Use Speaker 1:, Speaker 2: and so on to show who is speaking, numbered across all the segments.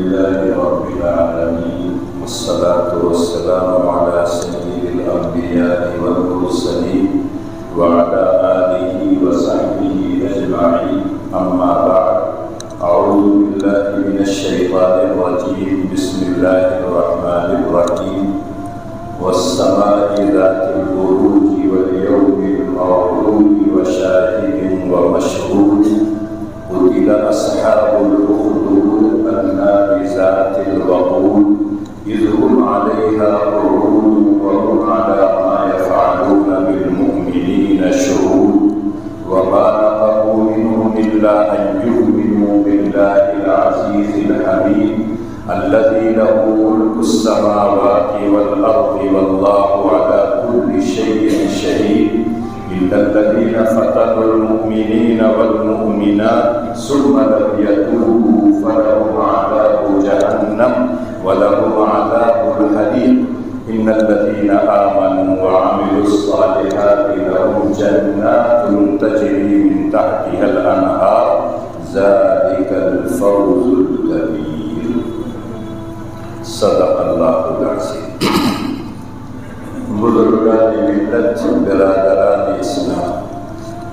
Speaker 1: لله رب العالمين والصلاة والسلام على سيد الأنبياء والمرسلين وعلى آله وصحبه أجمعين. أما بعد، أعوذ بالله من الشيطان الرجيم. بسم الله الرحمن الرحيم. والسماء ذات البروج واليوم الموعود وشاهد ومشهود. قتل أصحاب الأخدود النار ذات الوقود إذ هم عليها قعود وهم على ما يفعلون بالمؤمنين شهود. وما نقموا منهم إلا أن يؤمنوا بالله العزيز الحميد الذي له ملك السماوات والأرض والله على كل شيء شهيد. إلا الذين فتنوا المؤمنين والمؤمنات ثم لم يتوبوا فلهم عذاب جهنم ولهم عذاب الحريق. إن الذين آمنوا وعملوا الصالحات لهم جنات تجري من تحتها الأنهار ذلك الفوز الكبير. صدق اللہ العظیم. بزرگان ملت، برادران اسلام،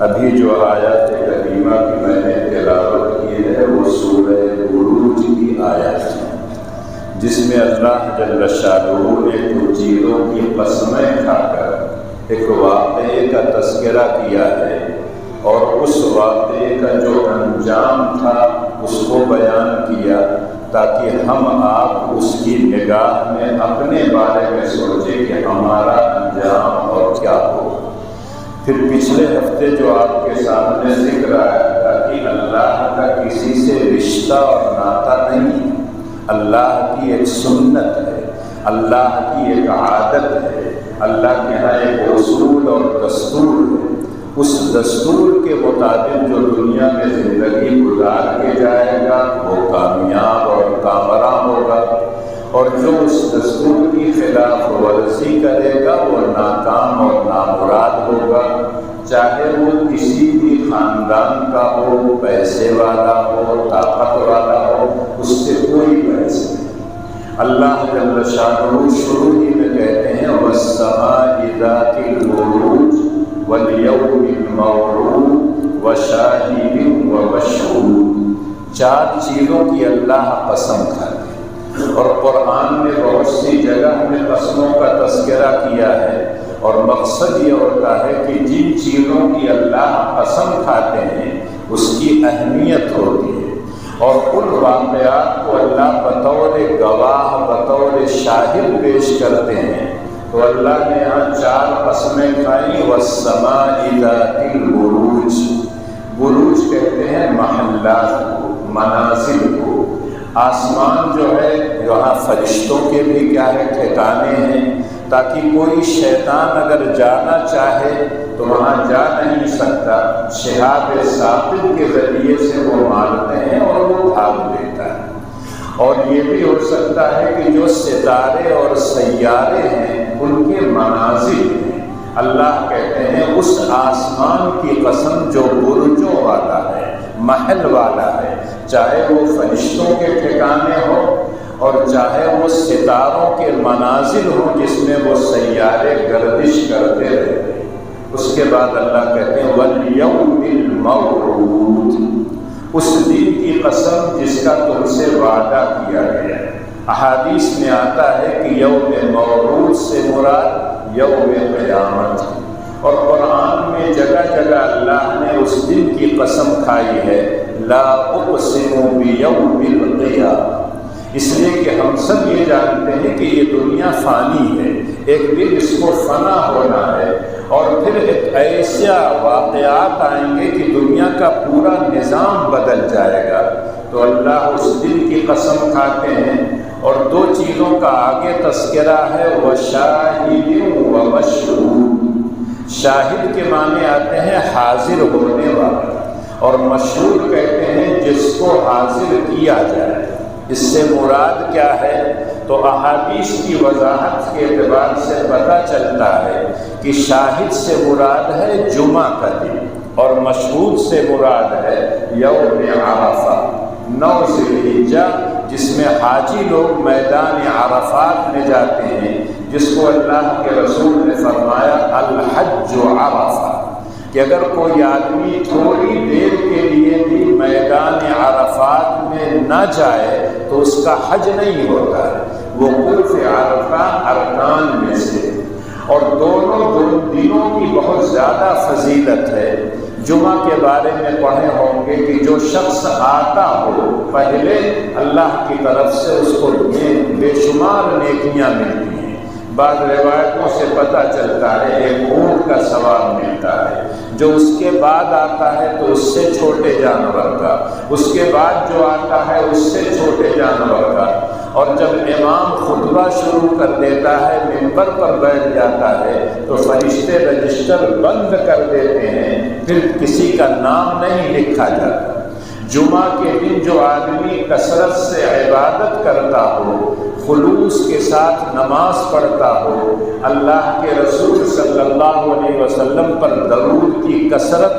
Speaker 1: ابھی جو آیات کریمہ کی میں نے تلاوت کی ہے وہ سورہ بروج کی آیات ہے، جس میں اللہ جل شانہ نے کچھ چیزوں کی قسمیں کھا کر ایک واقعے کا تذکرہ کیا ہے، اور اس واقعے کا جو انجام تھا اس کو بیان کیا تاکہ ہم آپ اس کی نگاہ میں اپنے بارے میں سوچیں کہ ہمارا انجام اور کیا ہو. پھر پچھلے ہفتے جو آپ کے سامنے ذکر آیا تھا کہ اللہ کا کسی سے رشتہ اور ناطہ نہیں، اللہ کی ایک سنت ہے، اللہ کی ایک عادت ہے، اللہ کے یہاں ایک اصول اور دستور ہے. اس دستور کے مطابق جو دنیا میں زندگی گزار کے جائے گا وہ کامیاب اور کامراں ہوگا، اور جو اس دستور کی خلاف ورزی کرے گا وہ ناکام اور نامراد ہوگا، چاہے وہ کسی بھی خاندان کا ہو، پیسے والا ہو، طاقت والا ہو، اس سے کوئی بحث نہیں. اللہ جل شانہ شروع ہی میں کہتے ہیں وَالسَّمَاءِ ذَاتِ الْبُرُوجِ وَالْيَوْمِ الْمَوْعُودِ وَشَاهِدٍ وَمَشْهُودٍ. چار چیزوں کی اللہ قسم کھاتے ہیں، اور قرآن میں بہت سی جگہ میں قسموں کا تذکرہ کیا ہے، اور مقصد یہ ہوتا ہے کہ جن چیزوں کی اللہ قسم کھاتے ہیں اس کی اہمیت ہوتی ہے، اور ان واقعات کو اللہ بطور گواہ بطور شاہد پیش کرتے ہیں. تو اللہ نے یہاں چار قسمیں کھائیں. والسماء ذات البروج. بروج کہتے ہیں محلات کو، منازل کو. آسمان جو ہے یہاں فرشتوں کے بھی کیا ہے ٹھکانے ہیں، تاکہ کوئی شیطان اگر جانا چاہے تو وہاں جا نہیں سکتا. شہاب ثاقب کے ذریعے سے وہ مارتے ہیں اور وہ بھاگ دیتا ہے. اور یہ بھی ہو سکتا ہے کہ جو ستارے اور سیارے ہیں ان کے منازل ہیں. اللہ کہتے ہیں اس آسمان کی قسم جو برجوں والا ہے، محل والا ہے، چاہے وہ فرشتوں کے ٹھکانے ہو اور چاہے وہ ستاروں کے منازل ہوں جس میں وہ سیارے گردش کرتے رہتے ہیں. اس کے بعد اللہ کہتے ہیں وَالْيَوْمِ الْمَوْعُودِ. اس دن کی قسم جس کا تم سے وعدہ کیا گیا ہے. احادیث میں آتا ہے کہ یوم موعود سے مراد یوم قیامت، اور قرآن میں جگہ جگہ اللہ نے اس دن کی قسم کھائی ہے لا اقسم بیوم القیامہ. اس لیے کہ ہم سب یہ جانتے ہیں کہ یہ دنیا فانی ہے، ایک دن اس کو فنا ہونا ہے، اور پھر ایک ایسا واقعات آئیں گے کہ دنیا کا پورا نظام بدل جائے گا. تو اللہ اس دن کی قسم کھاتے ہیں. اور دو چیزوں کا آگے تذکرہ ہے وَشَاهِدٍ وَمَشْهُودٍ. شاہد کے معنی آتے ہیں حاضر ہونے والا، اور مشہود کہتے ہیں جس کو حاضر کیا جائے. اس سے مراد کیا ہے؟ تو احادیث کی وضاحت کے اعتبار سے پتہ چلتا ہے کہ شاہد سے مراد ہے جمعہ کا دن، اور مشہود سے مراد ہے یوم عرفہ. 9 ذوالحجہ، جس میں حاجی لوگ میدان عرفات میں جاتے ہیں، جس کو اللہ کے رسول نے فرمایا الحج عرفہ، کہ اگر کوئی آدمی تھوڑی دیر کے لیے بھی میدان عرفات میں نہ جائے تو اس کا حج نہیں ہوتا ہے۔ وقوف عرفہ ارکان میں سے، اور دونوں دنوں کی بہت زیادہ فضیلت ہے۔ جمعہ کے بارے میں پڑھے ہوں گے کہ جو شخص آتا ہو پہلے اللہ کی طرف سے اس کو بے شمار نیکیاں ملتی ہیں۔ بعض روایتوں سے پتہ چلتا ہے ایک اونٹ کا ثواب ملتا ہے، جو اس کے بعد آتا ہے تو اس سے چھوٹے جانور کا، اس کے بعد جو آتا ہے اس سے چھوٹے جانور کا، اور جب امام خطبہ شروع کر دیتا ہے، منبر پر بیٹھ جاتا ہے تو فرشتے رجسٹر بند کر دیتے ہیں، پھر کسی کا نام نہیں لکھا جاتا۔ جمعہ کے دن جو آدمی کثرت سے عبادت کرتا ہو، خلوص کے ساتھ نماز پڑھتا ہو، اللہ کے رسول صلی اللہ علیہ وسلم پر درود کی کثرت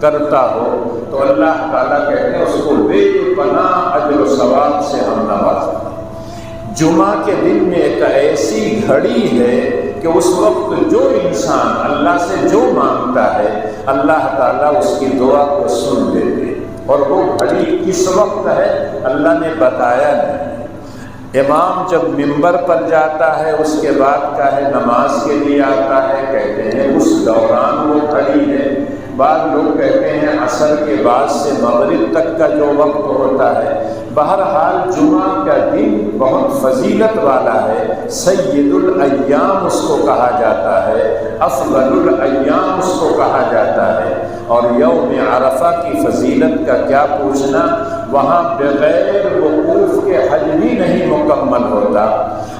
Speaker 1: کرتا ہو، تو اللہ تعالیٰ کہتے ہیں اس کو بے پناہ اجر و ثواب سے ہم نوازیں۔ جمعہ کے دن میں ایک ایسی گھڑی ہے کہ اس وقت جو انسان اللہ سے جو مانگتا ہے اللہ تعالیٰ اس کی دعا کو سن لیتے، اور وہ گھڑی کس وقت ہے اللہ نے بتایا نہیں۔ امام جب منبر پر جاتا ہے اس کے بعد کا ہے نماز کے لیے آتا ہے، کہتے ہیں اس دوران وہ گھڑی ہے۔ بعض لوگ کہتے ہیں عصر کے بعد سے مغرب تک کا جو وقت ہوتا ہے۔ بہرحال جمعہ کا دن بہت فضیلت والا ہے، سید الایام اس کو کہا جاتا ہے، افضل الایام اس کو کہا جاتا ہے۔ اور یوم عرفہ کی فضیلت کا کیا پوچھنا، وہاں بغیر وقوف کے حج بھی نہیں مکمل ہوتا،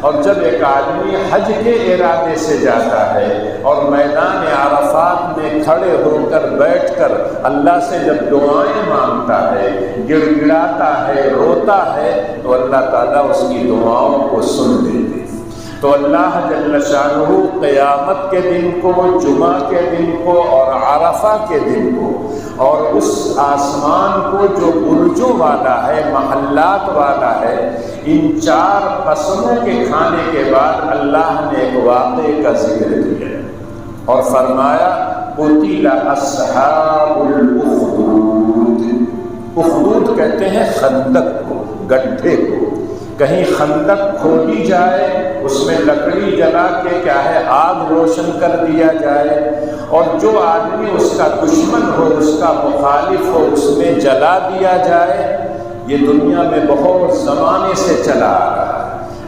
Speaker 1: اور جب ایک آدمی حج کے ارادے سے جاتا ہے اور میدان عرفات میں کھڑے ہو کر بیٹھ کر اللہ سے جب دعائیں مانگتا ہے، گڑ گڑاتا ہے، روتا ہے، تو اللہ تعالیٰ اس کی دعاؤں کو سن لیتے۔ تو اللہ جل شانہ قیامت کے دن کو، جمعہ کے دن کو اور عرفہ کے دن کو، اور اس آسمان کو جو برجوں والا ہے، محلات والا ہے، ان 4 قسموں کے کھانے کے بعد اللہ نے ایک واقعے کا ذکر کیا اور فرمایا قتل اصحاب الاخدود۔ اخدود کہتے ہیں خندق کو، گڈھے کو۔ کہیں خندق کھودی جائے، اس میں لکڑی جلا کے کیا ہے آگ روشن کر دیا جائے، اور جو آدمی اس کا دشمن ہو، اس کا مخالف ہو، اس میں جلا دیا جائے۔ یہ دنیا میں بہت زمانے سے چلا آ رہا ہے۔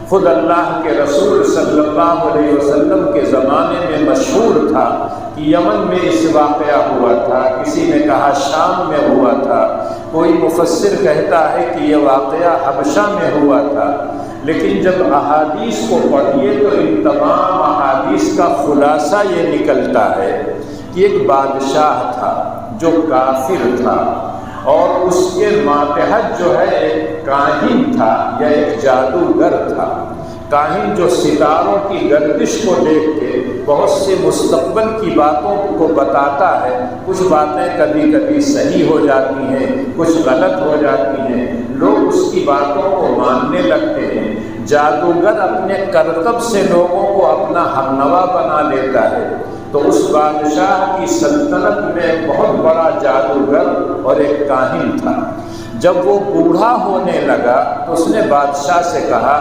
Speaker 1: خود اللہ کے رسول صلی اللہ علیہ وسلم کے زمانے میں مشہور تھا کہ یمن میں اس واقعہ ہوا تھا، کسی نے کہا شام میں ہوا تھا، کوئی مفسر کہتا ہے کہ یہ واقعہ حبشہ میں ہوا تھا۔ لیکن جب احادیث کو پڑھیے تو ان تمام احادیث کا خلاصہ یہ نکلتا ہے کہ ایک بادشاہ تھا جو کافر تھا، اور اس کے ماتحت جو ہے ایک کاہن تھا یا ایک جادوگر تھا۔ کاہن جو ستاروں کی گردش کو دیکھ کے بہت سے مستقبل کی باتوں کو بتاتا ہے، کچھ باتیں کبھی کبھی صحیح ہو جاتی ہیں، کچھ غلط ہو جاتی ہیں، لوگ اس کی باتوں کو ماننے لگتے ہیں۔ جادوگر اپنے کرتب سے لوگوں کو اپنا ہمنوا بنا لیتا ہے۔ تو اس بادشاہ کی سلطنت میں ایک بہت بڑا جادوگر اور ایک کاہن تھا۔ جب وہ بوڑھا ہونے لگا تو اس نے بادشاہ سے کہا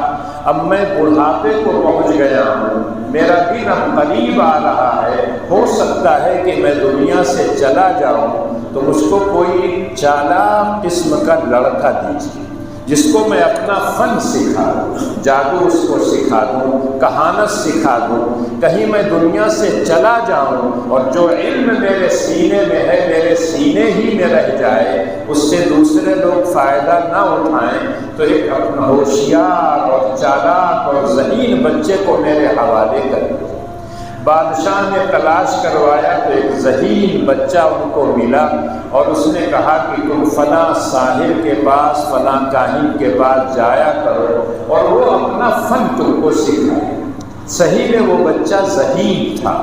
Speaker 1: اب میں بڑھاپے کو پہنچ گیا ہوں، میرا دن اب قریب آ رہا ہے، ہو سکتا ہے کہ میں دنیا سے چلا جاؤں، تو مجھ کو کوئی چالاک قسم کا لڑکا دیجیے جس کو میں اپنا فن سکھا دوں، جادو اس کو سکھا دوں، کہانت سکھا دوں، کہیں میں دنیا سے چلا جاؤں اور جو علم میرے سینے میں ہے میرے سینے ہی میں رہ جائے، اس سے دوسرے لوگ فائدہ نہ اٹھائیں، تو ایک اپنا ہوشیار اور چالاک اور ذہین بچے کو میرے حوالے کر دیں۔ بادشاہ نے تلاش کروایا تو ایک ذہین بچہ ان کو ملا، اور اس نے کہا کہ تم فلاں ساحر کے پاس، فلاں کاہن کے پاس جایا کرو اور وہ اپنا فن تم کو سکھائے۔ صحیح میں وہ بچہ ذہین تھا۔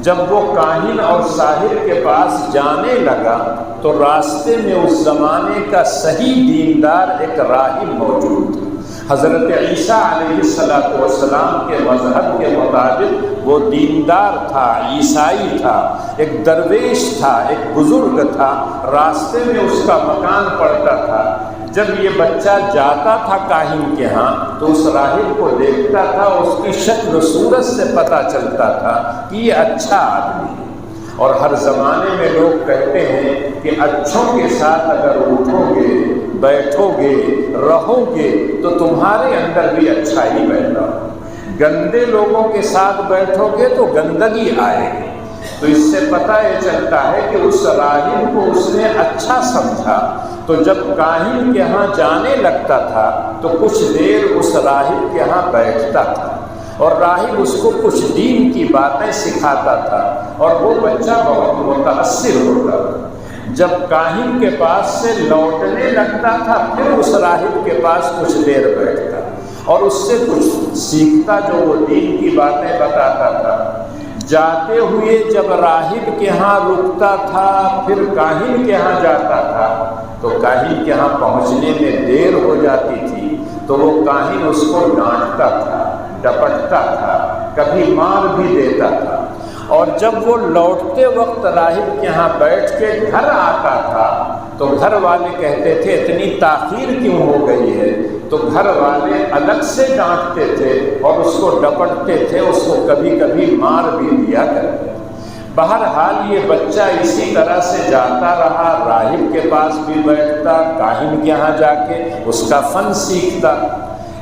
Speaker 1: جب وہ کاہن اور ساحر کے پاس جانے لگا تو راستے میں اس زمانے کا صحیح دیندار ایک راہب موجود تھا۔ حضرت عیسیٰ علیہ السلام کے مذہب کے مطابق وہ دیندار تھا، عیسائی تھا، ایک درویش تھا، ایک بزرگ تھا، راستے میں اس کا مکان پڑتا تھا۔ جب یہ بچہ جاتا تھا کاہن کے ہاں تو اس راہب کو دیکھتا تھا، اس کی شکل و صورت سے پتہ چلتا تھا کہ یہ اچھا آدمی ہے۔ اور ہر زمانے میں لوگ کہتے ہیں کہ اچھوں کے ساتھ اگر اٹھو گے، بیٹھو گے، رہو گے تو تمہارے اندر بھی اچھائی پیدا ہو، گندے لوگوں کے ساتھ بیٹھو گے تو گندگی آئے گی۔ تو اس سے پتہ یہ چلتا ہے کہ اس راہب کو اس نے اچھا سمجھا، تو جب کاہن کے ہاں جانے لگتا تھا تو کچھ دیر اس راہب کے ہاں بیٹھتا تھا اور راہب اس کو کچھ دین کی باتیں سکھاتا تھا اور وہ بچہ بہت متاثر ہوتا تھا۔ جب کاہن کے پاس سے لوٹنے لگتا تھا پھر اس راہب کے پاس کچھ دیر بیٹھتا اور اس سے کچھ سیکھتا جو وہ دین کی باتیں بتاتا تھا۔ جاتے ہوئے جب راہب کے ہاں رکتا تھا پھر کاہن کے ہاں جاتا تھا تو کاہن کے ہاں پہنچنے میں دیر ہو جاتی تھی تو وہ کاہن اس کو ڈانٹتا تھا، ڈپٹتا تھا، کبھی مار بھی دیتا تھا۔ اور جب وہ لوٹتے وقت راہب کے ہاں بیٹھ کے گھر آتا تھا تو گھر والے کہتے تھے اتنی تاخیر کیوں ہو گئی ہے، تو گھر والے الگ سے ڈانٹتے تھے اور اس کو ڈپٹتے تھے، اس کو کبھی کبھی مار بھی دیا کرتے تھے۔ بہرحال یہ بچہ اسی طرح سے جاتا رہا، راہب کے پاس بھی بیٹھتا، کاہن کے ہاں جا کے اس کا فن سیکھتا۔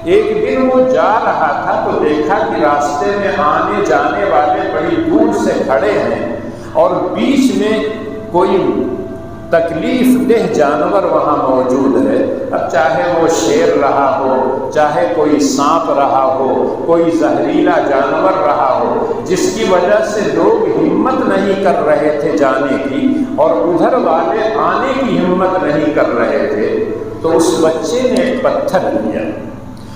Speaker 1: ایک دن وہ جا رہا تھا تو دیکھا کہ راستے میں آنے جانے والے بڑی دور سے کھڑے ہیں اور بیچ میں کوئی تکلیف دہ جانور وہاں موجود ہے۔ اب چاہے وہ شیر رہا ہو، چاہے کوئی سانپ رہا ہو، کوئی زہریلا جانور رہا ہو، جس کی وجہ سے لوگ ہمت نہیں کر رہے تھے جانے کی اور ادھر والے آنے کی ہمت نہیں کر رہے تھے، تو اس بچے نے ایک پتھر لیا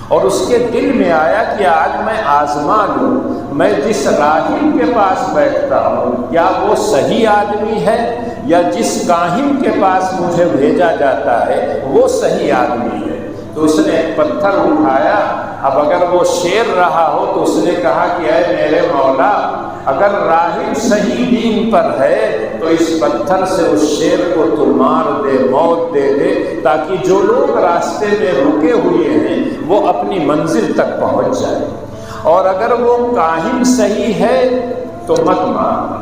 Speaker 1: اور اس کے دل میں آیا کہ آج میں آزما لوں، میں جس راہب کے پاس بیٹھتا ہوں کیا وہ صحیح آدمی ہے یا جس کاہن کے پاس مجھے بھیجا جاتا ہے وہ صحیح آدمی ہے۔ تو اس نے ایک پتھر اٹھایا، اب اگر وہ شیر رہا ہو تو اس نے کہا کہ اے میرے مولا، اگر راہب صحیح دین پر ہے تو اس پتھر سے اس شیر کو تو مار دے، موت دے دے، تاکہ جو لوگ راستے میں رکے ہوئے ہیں وہ اپنی منزل تک پہنچ جائے، اور اگر وہ کاہن صحیح ہے تو مت مار۔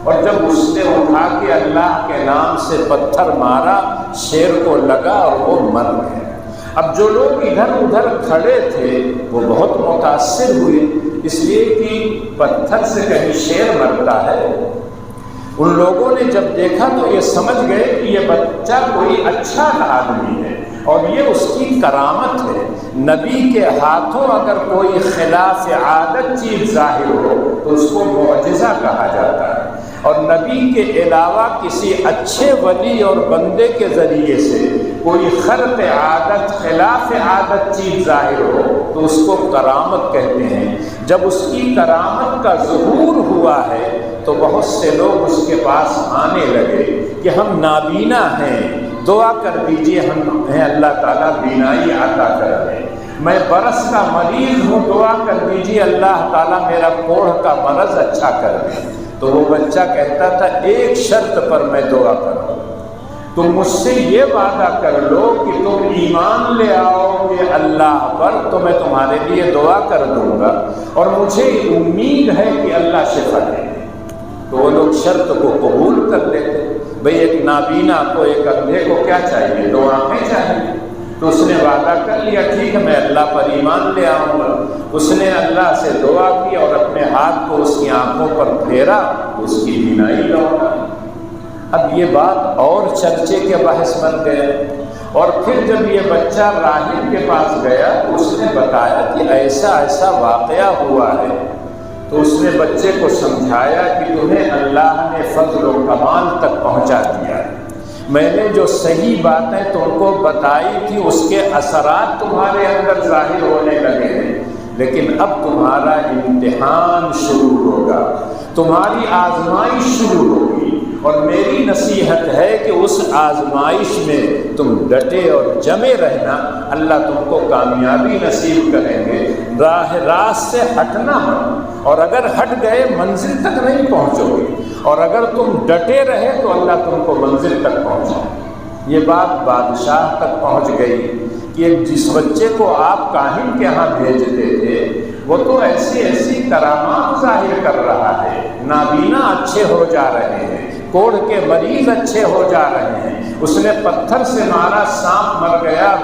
Speaker 1: اور جب اس نے اٹھا کے اللہ کے نام سے پتھر مارا، شیر کو لگا اور وہ مر گیا۔ اب جو لوگ ادھر ادھر کھڑے تھے وہ بہت متاثر ہوئے، اس لیے کہ پتھر سے کہیں شیر مرتا ہے۔ ان لوگوں نے جب دیکھا تو یہ سمجھ گئے کہ یہ بچہ کوئی اچھا آدمی ہے اور یہ اس کی کرامت ہے۔ نبی کے ہاتھوں اگر کوئی خلاف عادت چیز ظاہر ہو تو اس کو معجزہ کہا جاتا ہے، اور نبی کے علاوہ کسی اچھے ولی اور بندے کے ذریعے سے کوئی خرق عادت، خلاف عادت چیز ظاہر ہو تو اس کو کرامت کہتے ہیں۔ جب اس کی کرامت کا ظہور ہوا ہے تو بہت سے لوگ اس کے پاس آنے لگے کہ ہم نابینا ہیں، دعا کر دیجئے ہمیں اللہ تعالیٰ بینائی عطا کر دے۔ میں برس کا مریض ہوں، دعا کر دیجئے اللہ تعالیٰ میرا کوڑھ کا مرض اچھا کر دے۔ تو وہ بچہ کہتا تھا ایک شرط پر میں دعا کروں، تم مجھ سے یہ وعدہ کر لو کہ تم ایمان لے آؤ گے اللہ پر تو میں تمہارے لیے دعا کر دوں گا، اور مجھے امید ہے کہ اللہ شفا دے گا۔ تو وہ لوگ شرط کو قبول کر لیتے۔ بھئی ایک نابینا کو، ایک اندھے کو کیا چاہیے؟ دو آنکھیں چاہیے۔ تو اس نے وعدہ کر لیا، ٹھیک ہے میں اللہ پر ایمان لے آؤں گا۔ اس نے اللہ سے دعا کی اور اپنے ہاتھ کو اس کی آنکھوں پر پھیرا، اس کی بینائی لوٹ آئی۔ اب یہ بات اور چرچے کے باعث بن گئے، اور پھر جب یہ بچہ راہب کے پاس گیا تو اس نے بتایا کہ ایسا ایسا واقعہ ہوا ہے۔ تو اس نے بچے کو سمجھایا کہ تمہیں اللہ نے فضل و کمال تک پہنچا دیا ہے، میں نے جو صحیح باتیں تم کو بتائی تھی اس کے اثرات تمہارے اندر ظاہر ہونے لگے ہیں۔ لیکن اب تمہارا امتحان شروع ہوگا، تمہاری آزمائش شروع ہوگی، اور میری نصیحت ہے کہ اس آزمائش میں تم ڈٹے اور جمے رہنا، اللہ تم کو کامیابی نصیب کریں گے۔ راست سے ہٹنا مت، اور اگر ہٹ گئے منزل تک نہیں پہنچو گے، اور اگر تم ڈٹے رہے تو اللہ تم کو منزل تک پہنچائے۔ یہ بات بادشاہ تک پہنچ گئی کہ جس بچے کو آپ کاہن کے ہاں بھیجتے تھے وہ تو ایسی ایسی کرامات ظاہر کر رہا ہے، نابینا اچھے ہو جا رہے ہیں، کوڑ کے مریض اچھے ہو جا رہے ہیں، اس نے پتھر سے مارا، سانپ مر گیا،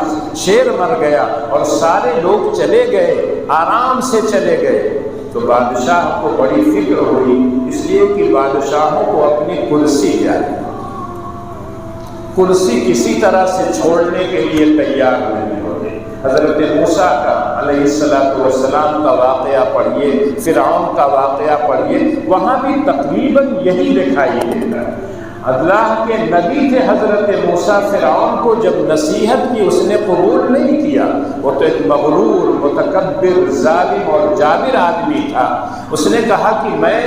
Speaker 1: شیر مر گیا، اور سارے لوگ چلے گئے، آرام سے چلے گئے۔ تو بادشاہ کو بڑی فکر ہوئی، اس لیے کہ بادشاہوں کو اپنی کرسی چاہیے، کرسی کسی طرح سے چھوڑنے کے لیے تیار نہیں ہوتے۔ حضرت موسیٰ کا علیہ السلام کا واقعہ پڑھیے، فرعون کا واقعہ پڑھیے، وہاں بھی تقریباً یہی دکھائی دیتا ہے۔ اللہ کے نبی تھے حضرت موسیٰ، فرعون کو جب نصیحت کی اس نے قبول نہیں کیا، وہ تو ایک مغرور، متکبر، ظالم اور جابر آدمی تھا۔ اس نے کہا کہ میں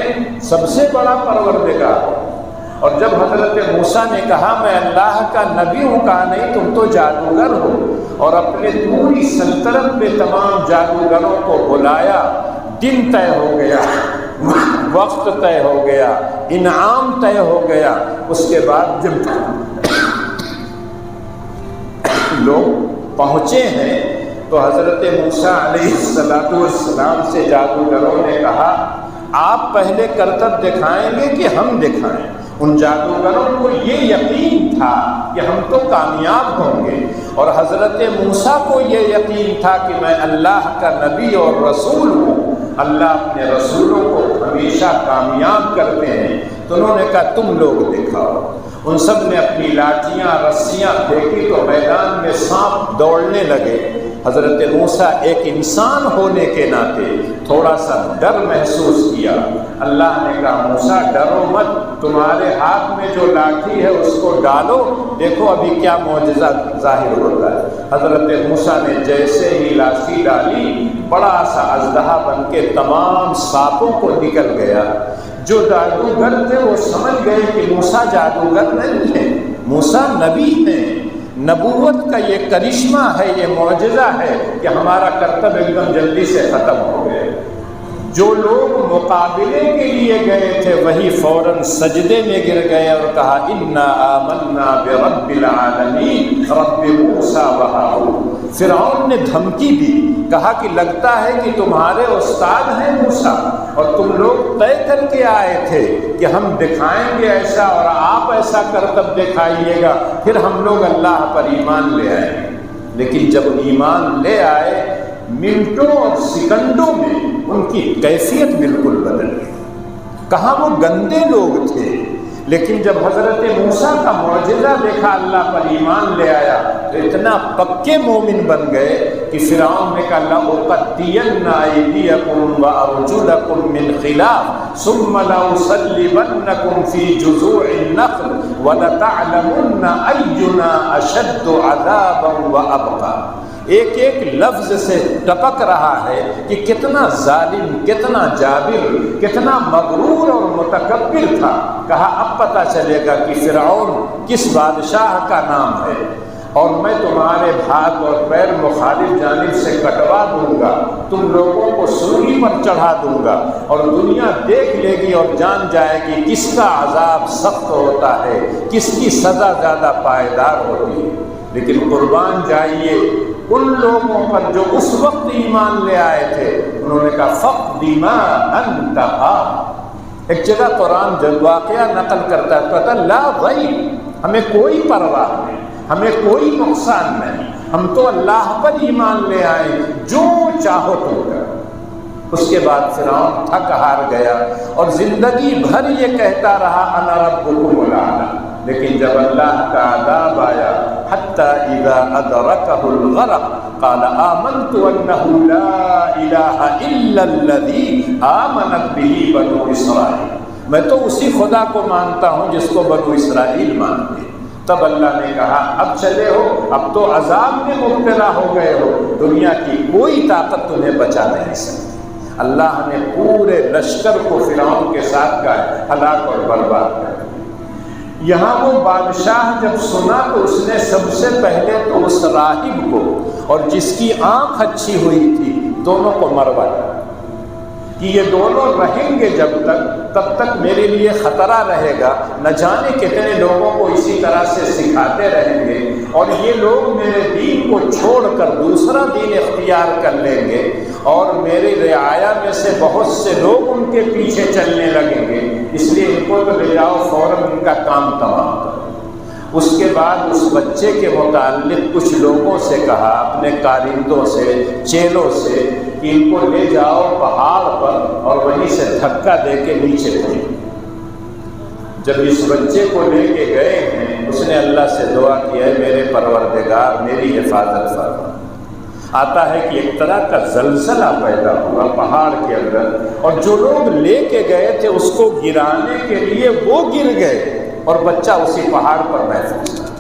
Speaker 1: سب سے بڑا پروردگار ہوں، اور جب حضرت موسیٰ نے کہا میں اللہ کا نبی ہوں، کہا نہیں تم تو جادوگر ہو، اور اپنے پوری سلطنت میں تمام جادوگروں کو بلایا، دن طے ہو گیا، وقت طے ہو گیا، انعام طے ہو گیا۔ اس کے بعد جب لوگ پہنچے ہیں تو حضرت موسیٰ علیہ السلام سے جادوگروں نے کہا آپ پہلے کرتب دکھائیں گے کہ ہم دکھائیں؟ ان جادوگروں کو یہ یقین تھا کہ ہم تو کامیاب ہوں گے، اور حضرت موسیٰ کو یہ یقین تھا کہ میں اللہ کا نبی اور رسول ہوں، اللہ اپنے رسولوں کو ہمیشہ کامیاب کرتے ہیں۔ تو انہوں نے کہا تم لوگ دکھاؤ۔ ان سب نے اپنی لاٹیاں، رسیاں پھینکی تو میدان میں سانپ دوڑنے لگے۔ حضرت موسیٰ ایک انسان ہونے کے ناطے تھوڑا سا ڈر محسوس کیا۔ اللہ نے کہا موسیٰ ڈرو مت، تمہارے ہاتھ میں جو لاٹھی ہے اس کو ڈالو، دیکھو ابھی کیا معجزہ ظاہر ہوتا ہے۔ حضرت موسیٰ نے جیسے ہی لاٹھی ڈالی، بڑا سا اژدہا بن کے تمام سانپوں کو نکل گیا۔ جو جادوگر تھے وہ سمجھ گئے کہ موسیٰ جادوگر نہیں ہے، موسیٰ نبی ہیں، نبوت کا یہ کرشمہ ہے، یہ معجزہ ہے کہ ہمارا کرتب ایک دم جلدی سے ختم ہو گئے۔ جو لوگ مقابلے کے لیے گئے تھے وہی فوراً سجدے میں گر گئے اور کہا انا آمنا برب العالمین رب موسیٰ و ہارون۔ فرعون نے دھمکی دی، کہا کہ لگتا ہے کہ تمہارے استاد ہیں موسیٰ، اور تم لوگ طے کر کے آئے تھے کہ ہم دکھائیں گے ایسا اور آپ ایسا کرتب دکھائیے گا، پھر ہم لوگ اللہ پر ایمان لے آئیں گے۔ لیکن جب ایمان لے آئے، منٹوں اور سیکنڈوں میں ان کی کیفیت بالکل بدل گئی۔ کہاں وہ گندے لوگ تھے، لیکن جب حضرت موسیٰ کا معجزہ دیکھا، اللہ پر ایمان لے آیا، تو اتنا پکے مومن بن گئے کہ فرعون نے کہا لَأُقَطِّعَنَّ أَيْدِيَكُمْ وَأَرْجُلَكُمْ مِنْ خِلَافٍ ثُمَّ لَأُصَلِّبَنَّكُمْ فِي جُذُوعِ النَّخْلِ وَلَتَعْلَمُنَّ أَيُّنَا أَشَدُّ عَذَابًا وَأَبْقَىٰ۔ ایک ایک لفظ سے ٹپک رہا ہے کہ کتنا ظالم، کتنا جابر، کتنا مغرور اور متکبر تھا۔ کہا اب پتہ چلے گا کہ فرعون کس بادشاہ کا نام ہے، اور میں تمہارے ہاتھ اور پیر مخالف جانب سے کٹوا دوں گا، تم لوگوں کو سولی پر چڑھا دوں گا، اور دنیا دیکھ لے گی اور جان جائے گی کس کا عذاب سخت ہوتا ہے، کس کی سزا زیادہ پائیدار ہوتی ہے۔ لیکن قربان جائیے ان لوگوں پر جو اس وقت ایمان لے آئے تھے، انہوں نے کہا فَقْدِ مَا أَنْتَ قَادٍ۔ ایک جگہ قرآن جب واقعہ نقل کرتا ہے کہتا ہے لا ضَیْر، ہمیں کوئی پرواہ نہیں، ہمیں کوئی نقصان نہیں، ہم تو اللہ پر ایمان لے آئے، جو چاہو تم کر۔ اس کے بعد فرعون تھک ہار گیا اور زندگی بھر یہ کہتا رہا انا ربکم الاعلی، لیکن جب اللہ کا عذاب آیا حتی اذا ادرکہ الغرق قال آمنت انہ لا الہ الا الذی آمنت بہ بنو اسرائیل، میں تو اسی خدا کو مانتا ہوں جس کو بنو اسرائیل مانتے۔ تب اللہ نے کہا اب چلے ہو، اب تو عذاب میں مبتلا ہو گئے ہو، دنیا کی کوئی طاقت تمہیں بچا نہیں سکتی۔ اللہ نے پورے لشکر کو فرعون کے ساتھ کا ہلاک اور برباد کر دیا۔ یہاں وہ بادشاہ جب سنا تو اس نے سب سے پہلے تو اس راہب کو اور جس کی آنکھ اچھی ہوئی تھی دونوں کو مروایا کہ یہ دونوں رہیں گے جب تب تک میرے لیے خطرہ رہے گا، نہ جانے کتنے لوگوں کو اسی طرح سے سکھاتے رہیں گے اور یہ لوگ میرے دین کو چھوڑ کر دوسرا دین اختیار کر لیں گے اور میرے رعایا میں سے بہت سے لوگ ان کے پیچھے چلنے لگیں گے، اس لیے ان کو تو لے جاؤ، فوراً ان کا کام تمام کرو۔ اس کے بعد اس بچے کے متعلق کچھ لوگوں سے کہا، اپنے کارندوں سے، چیلوں سے، کہ ان کو لے جاؤ پہاڑ پر اور وہیں سے دھکا دے کے نیچے پھینکو۔ جب اس بچے کو لے کے گئے ہیں اس نے اللہ سے دعا کی ہے میرے پروردگار میری حفاظت فرما۔ آتا ہے کہ ایک طرح کا زلزلہ پیدا ہوا پہاڑ کے اندر اور جو لوگ لے کے گئے تھے اس کو گرانے کے لیے وہ گر گئے اور بچہ اسی پہاڑ پر محفوظ تھا۔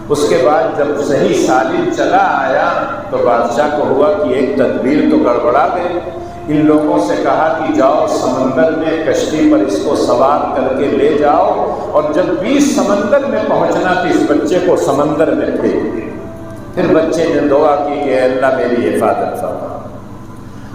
Speaker 1: اس کے بعد جب صحیح سالم چلا آیا تو بادشاہ کو ہوا کہ ایک تدبیر تو گڑبڑا گئی۔ ان لوگوں سے کہا کہ جاؤ سمندر میں کشتی پر اس کو سوار کر کے لے جاؤ اور جب بیچ سمندر میں پہنچنا تو اس بچے کو سمندر میں پھینک دے۔ پھر بچے نے دعا کی کہ اے اللہ میری حفاظت فرما،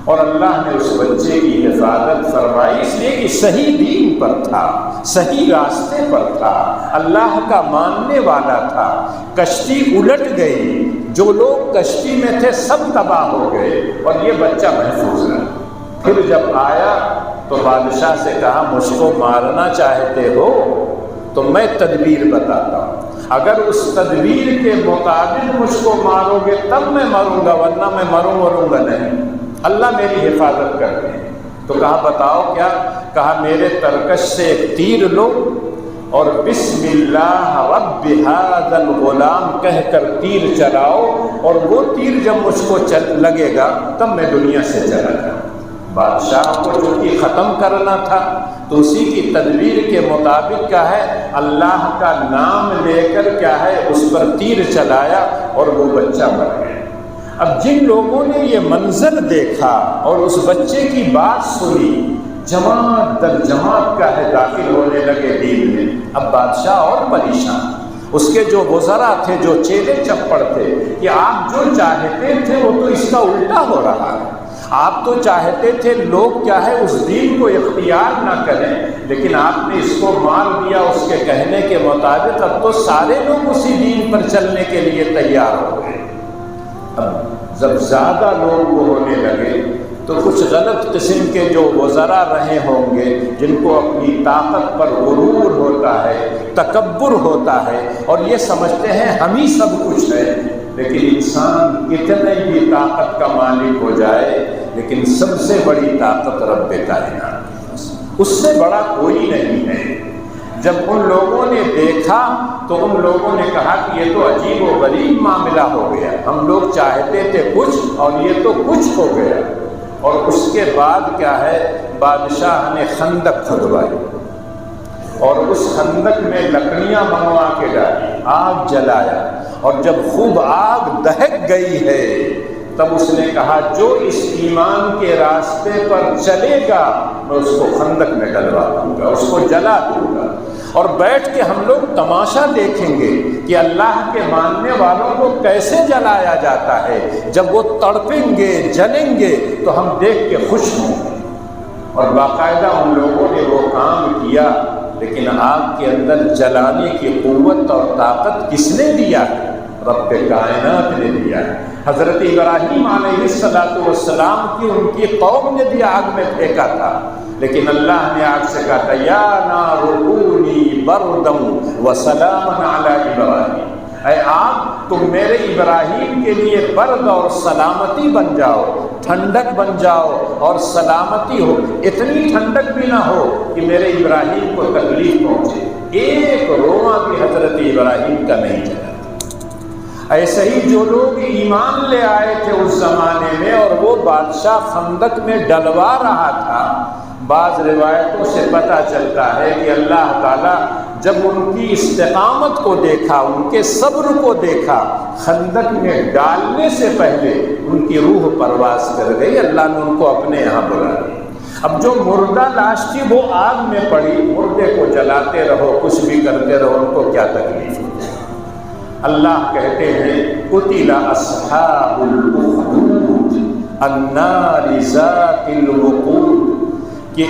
Speaker 1: اور اللہ نے اس بچے کی حفاظت فرمائی، اس لیے کہ صحیح دین پر تھا، صحیح راستے پر تھا، اللہ کا ماننے والا تھا۔ کشتی الٹ گئی، جو لوگ کشتی میں تھے سب تباہ ہو گئے اور یہ بچہ محفوظ رہا۔ پھر جب آیا تو بادشاہ سے کہا مجھ کو مارنا چاہتے ہو تو میں تدبیر بتاتا ہوں، اگر اس تدبیر کے مطابق مجھ کو مارو گے تب میں مروں گا، ورنہ میں مروں گا نہیں، اللہ میری حفاظت کرتے ہیں۔ تو کہا بتاؤ کیا؟ کہا میرے ترکش سے ایک تیر لو اور بسم اللہ رب ھذا الغلام کہہ کر تیر چلاؤ، اور وہ تیر جب مجھ کو لگے گا تب میں دنیا سے چلا جاؤں۔ بادشاہ کو چونکہ ختم کرنا تھا تو اسی کی تدبیر کے مطابق کیا ہے اللہ کا نام لے کر کیا ہے اس پر تیر چلایا اور وہ بچہ مر گیا۔ اب جن لوگوں نے یہ منظر دیکھا اور اس بچے کی بات سنی جماعت در جماعت کا ہے داخل ہونے لگے دین میں۔ اب بادشاہ اور پریشان، اس کے جو وزراء تھے، جو چیلے چپڑ تھے کہ آپ جو چاہتے تھے وہ تو اس کا الٹا ہو رہا ہے، آپ تو چاہتے تھے لوگ کیا ہے اس دین کو اختیار نہ کریں، لیکن آپ نے اس کو مار دیا اس کے کہنے کے مطابق، اب تو سارے لوگ اسی دین پر چلنے کے لیے تیار ہو گئے۔ اب جب زیادہ لوگ وہ ہونے لگے تو کچھ غلط قسم کے جو وزراء رہے ہوں گے جن کو اپنی طاقت پر غرور ہوتا ہے، تکبر ہوتا ہے اور یہ سمجھتے ہیں ہم ہی سب کچھ ہے، لیکن انسان کتنے بھی طاقت کا مالک ہو جائے لیکن سب سے بڑی طاقت رب کائنات، اس سے بڑا کوئی نہیں ہے۔ جب ان لوگوں نے دیکھا تو ان لوگوں نے کہا کہ یہ تو عجیب و غریب معاملہ ہو گیا، ہم لوگ چاہتے تھے کچھ اور یہ تو کچھ ہو گیا۔ اور اس کے بعد کیا ہے بادشاہ نے خندق کھدوائی اور اس خندق میں لکڑیاں منگوا کے ڈالی، آگ جلایا، اور جب خوب آگ دہک گئی ہے تب اس نے کہا جو اس ایمان کے راستے پر چلے گا میں اس کو خندق میں ڈلوا دوں گا، اس کو جلا دوں گا، اور بیٹھ کے ہم لوگ تماشا دیکھیں گے کہ اللہ کے ماننے والوں کو کیسے جلایا جاتا ہے، جب وہ تڑپیں گے جلیں گے تو ہم دیکھ کے خوش ہوں گے۔ اور باقاعدہ ان لوگوں نے وہ کام کیا، لیکن آگ کے اندر جلانے کی قوت اور طاقت کس نے دیا ہے؟ رب کائنات نے دیا ہے۔ حضرت ابراہیم علیہ السلام کی ان کی قوم نے بھی آگ میں پھینکا تھا، لیکن اللہ نے آگ سے کہا تھا یا نار کونی بردم وسلاما علی ابراہیم، اے آگ تم میرے ابراہیم کے لیے برد اور سلامتی بن جاؤ، ٹھنڈک بن جاؤ اور سلامتی ہو، اتنی ٹھنڈک بھی نہ ہو کہ میرے ابراہیم کو تکلیف پہنچے، ایک روما بھی حضرت ابراہیم کا نہیں چلا۔ ایسے ہی جو لوگ ایمان لے آئے تھے اس زمانے میں اور وہ بادشاہ خندق میں ڈلوا رہا تھا، بعض روایتوں سے پتہ چلتا ہے کہ اللہ تعالیٰ جب ان کی استقامت کو دیکھا، ان کے صبر کو دیکھا، خندق میں ڈالنے سے پہلے ان کی روح پرواز کر گئی، اللہ نے ان کو اپنے یہاں بلا لیا۔ اب جو مردہ لاش تھی وہ آگ میں پڑی، مردے کو جلاتے رہو، کچھ بھی کرتے رہو، ان کو کیا تکلیف ہے؟ اللہ کہتے ہیں قتل اصحاب الاخدود النار ذات الوقود، کہ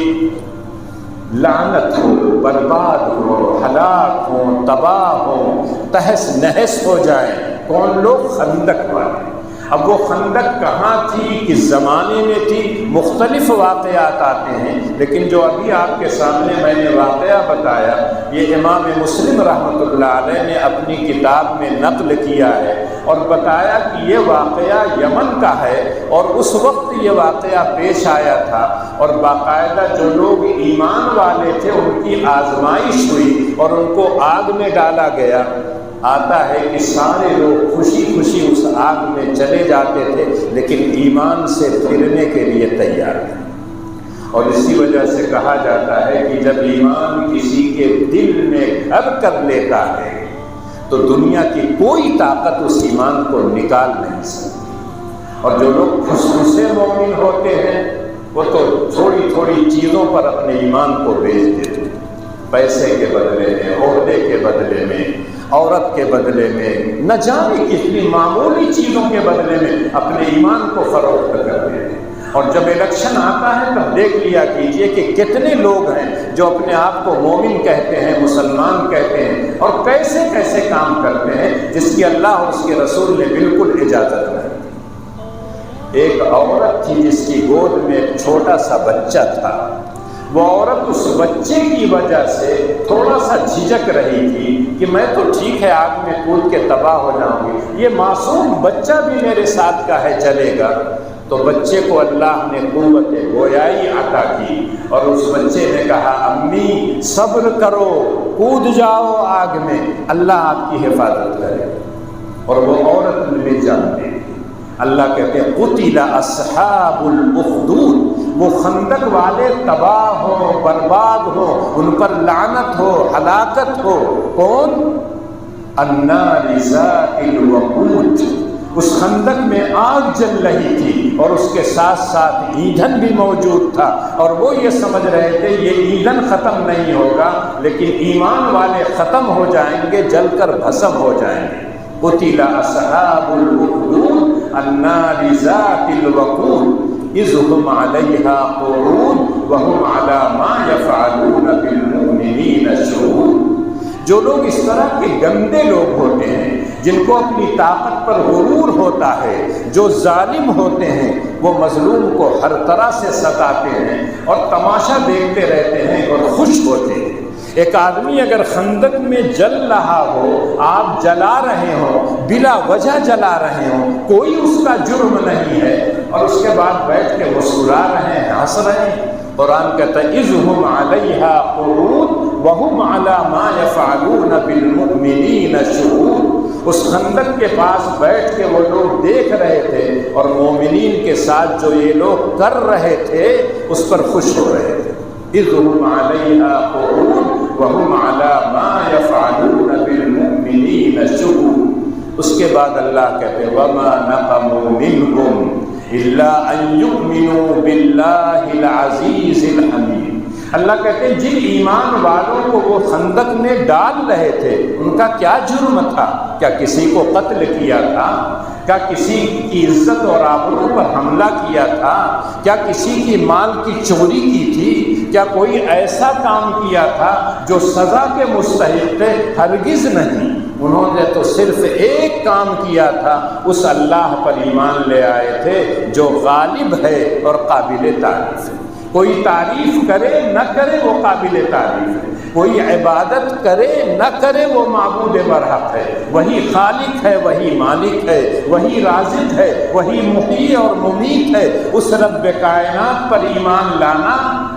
Speaker 1: لعنت ہو، برباد ہو، ہلاک ہو، تباہ ہو، تہس نہس ہو جائیں کون لوگ؟ خندق والے۔ اب وہ خندق کہاں تھی، کس زمانے میں تھی، مختلف واقعات آتے ہیں، لیکن جو ابھی آپ کے سامنے میں نے واقعہ بتایا یہ امام مسلم رحمۃ اللہ علیہ نے اپنی کتاب میں نقل کیا ہے اور بتایا کہ یہ واقعہ یمن کا ہے اور اس وقت یہ واقعہ پیش آیا تھا، اور باقاعدہ جو لوگ ایمان والے تھے ان کی آزمائش ہوئی اور ان کو آگ میں ڈالا گیا۔ آتا ہے کہ سارے لوگ خوشی خوشی اس آگ میں چلے جاتے تھے، لیکن ایمان سے پھرنے کے لیے تیار تھے، اور اسی وجہ سے کہا جاتا ہے کہ جب ایمان کسی کے دل میں گھر کر لیتا ہے تو دنیا کی کوئی طاقت اس ایمان کو نکال نہیں سکتی۔ اور جو لوگ خصوصے مومن ہوتے ہیں وہ تو تھوڑی تھوڑی چیزوں پر اپنے ایمان کو بیچ دیتے ہیں، پیسے کے بدلے میں، عہدے کے بدلے میں، عورت کے بدلے میں، نہ جانے کتنی معمولی چیزوں کے بدلے میں اپنے ایمان کو فروخت کر دیتے ہیں۔ اور جب الیکشن آتا ہے تب دیکھ لیا کیجئے کہ کتنے لوگ ہیں جو اپنے آپ کو مومن کہتے ہیں، مسلمان کہتے ہیں، اور کیسے کیسے کام کرتے ہیں جس کی اللہ اور اس کے رسول نے بالکل اجازت نہیں۔ ایک عورت تھی جس کی گود میں ایک چھوٹا سا بچہ تھا، وہ عورت اس بچے کی وجہ سے تھوڑا سا جھجک رہی تھی کہ میں تو ٹھیک ہے آگ میں کود کے تباہ ہو جاؤں گی، یہ معصوم بچہ بھی میرے ساتھ کا ہے چلے گا۔ تو بچے کو اللہ نے قوت گویائی عطا کی اور اس بچے نے کہا امی صبر کرو، کود جاؤ آگ میں، اللہ آپ کی حفاظت کرے، اور وہ عورت میں جان دے۔ اللہ کہتے ہیں قتل اصحاب الاخدود، وہ خندق والے تباہ ہو، برباد ہو، ان پر لعنت ہو، ہلاکت ہو۔ کون؟ النار ذات الوقود، اس خندق میں آگ جل رہی تھی اور اس کے ساتھ ساتھ ایندھن بھی موجود تھا، اور وہ یہ سمجھ رہے تھے یہ ایندھن ختم نہیں ہوگا لیکن ایمان والے ختم ہو جائیں گے، جل کر بھسم ہو جائیں گے۔ قتل اصحاب الاخدود النار ذات الوقود اذ هم علیہا قعود وهم علی ما یفعلون بالمؤمنین شہود۔ جو لوگ اس طرح کے گندے لوگ ہوتے ہیں، جن کو اپنی طاقت پر غرور ہوتا ہے، جو ظالم ہوتے ہیں، وہ مظلوم کو ہر طرح سے ستاتے ہیں اور تماشا دیکھتے رہتے ہیں اور خوش ہوتے ہیں۔ ایک آدمی اگر خندق میں جل رہا ہو، آپ جلا رہے ہوں، بلا وجہ جلا رہے ہوں، کوئی اس کا جرم نہیں ہے، اور اس کے بعد بیٹھ کے مسکرا رہے ہیں، ہنس رہے ہیں، قرآن کہتا ہے اذ هم علیہا قعود وهم علی ما یفعلون بالمؤمنین شہود۔ اس خندق کے پاس بیٹھ کے وہ لوگ دیکھ رہے تھے اور مومنین کے ساتھ جو یہ لوگ کر رہے تھے اس پر خوش ہو رہے تھے۔ اذ هم علیہا قعود وهم علی ما یفعلون بالمؤمنین شہود۔ اس کے بعد اللہ کہتے ہیں وما نقموا منهم الا ان یؤمنوا باللہ العزیز الحمید۔ اللہ کہتے ہیں جن ایمان والوں کو وہ خندق میں ڈال رہے تھے ان کا کیا جرم تھا؟ کیا کسی کو قتل کیا تھا؟ کیا کسی کی عزت اور آبرو پر حملہ کیا تھا؟ کیا کسی کی مال کی چوری کی تھی؟ کیا کوئی ایسا کام کیا تھا جو سزا کے مستحق تھے؟ ہرگز نہیں۔ انہوں نے تو صرف ایک کام کیا تھا، اس اللہ پر ایمان لے آئے تھے جو غالب ہے اور قابل تعریف ہے۔ کوئی تعریف کرے نہ کرے وہ قابل تعریف ہے، کوئی عبادت کرے نہ کرے وہ معبود برحق ہے، وہی خالق ہے، وہی مالک ہے، وہی رازق ہے، وہی محیی اور ممیت ہے۔ اس رب کائنات پر ایمان لانا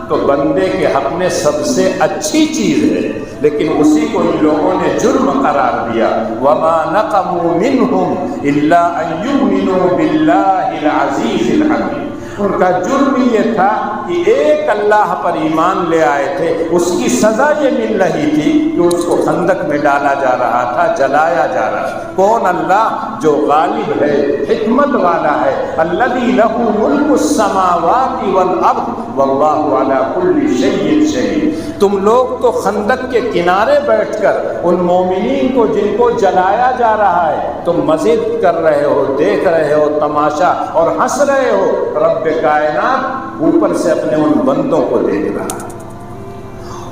Speaker 1: تو بندے کے حق میں سب سے اچھی چیز ہے، لیکن اسی کو ان لوگوں نے جرم قرار دیا۔ وما نقموا منهم الا ان يؤمنوا باللہ العزیز الحمید۔ ان کا جرم یہ تھا کہ ایک اللہ پر ایمان لے آئے تھے، اس کی سزا یہ مل رہی تھی کہ اس کو خندق میں ڈالا جا رہا تھا، جلایا جا رہا تھا۔ کون؟ اللہ جو غالب ہے، حکمت والا ہے، الذی لہ ملک السماوات والارض واللہ علی کل شیء شہید۔ تم لوگ تو خندق کے کنارے بیٹھ کر ان مومنین کو جن کو جلایا جا رہا ہے تم مزید کر رہے ہو، دیکھ رہے ہو تماشا اور ہنس رہے ہو۔ رب کائنات اوپر سے اپنے ان بندوں کو دیکھ رہا ہے،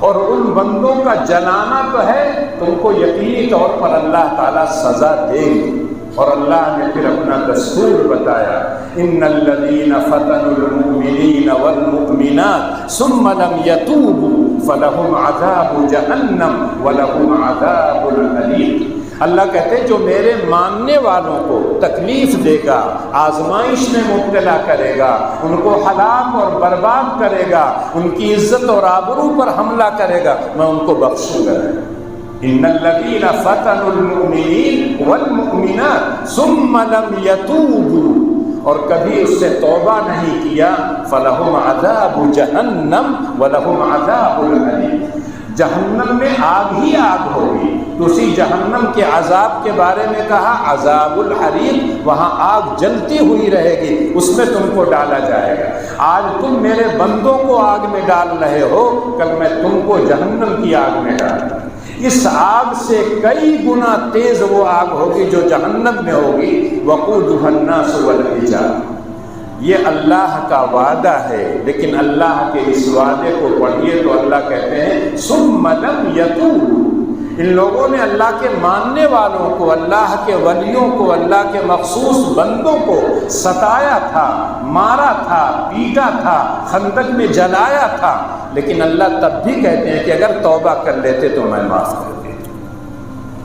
Speaker 1: اور ان بندوں کا جلانا تو ہے، تم کو یقینی طور پر اللہ تعالیٰ سزا دے گی۔ اور اللہ نے پھر اپنا دستور بتایا، ان الذین فتنوا المؤمنین والمؤمنات ثم لم یتوبوا فلہم عذاب جہنم ولہم عذاب الحریق۔ اللہ کہتے ہیں جو میرے ماننے والوں کو تکلیف دے گا، آزمائش میں مبتلا کرے گا، ان کو ہلاک اور برباد کرے گا، ان کی عزت اور آبرو پر حملہ کرے گا، میں ان کو بخشوں گا۔ ان الذین فتنوا المؤمنین والمؤمنات ثم لم یتوبوا، اور کبھی اس سے توبہ نہیں کیا، فلہم عذاب جہنم ولہم عذاب الحریق۔ جہنم میں آگ ہی آگ ہوگی، تو اسی جہنم کے عذاب کے بارے میں کہا عذاب الحریق، وہاں آگ جلتی ہوئی رہے گی، اس میں تم کو ڈالا جائے گا۔ آج تم میرے بندوں کو آگ میں ڈال رہے ہو، کل میں تم کو جہنم کی آگ میں ڈالوں گا۔ اس آگ سے کئی گنا تیز وہ آگ ہوگی جو جہنم میں ہوگی، وقودها الناس والحجارہ۔ یہ اللہ کا وعدہ ہے، لیکن اللہ کے اس وعدے کو پڑھیے تو اللہ کہتے ہیں ثم لم یتوبوا۔ ان لوگوں نے اللہ کے ماننے والوں کو، اللہ کے ولیوں کو، اللہ کے مخصوص بندوں کو ستایا تھا، مارا تھا، پیٹا تھا، خندق میں جلایا تھا، لیکن اللہ تب بھی کہتے ہیں کہ اگر توبہ کر لیتے تو میں معاف کر دیتا۔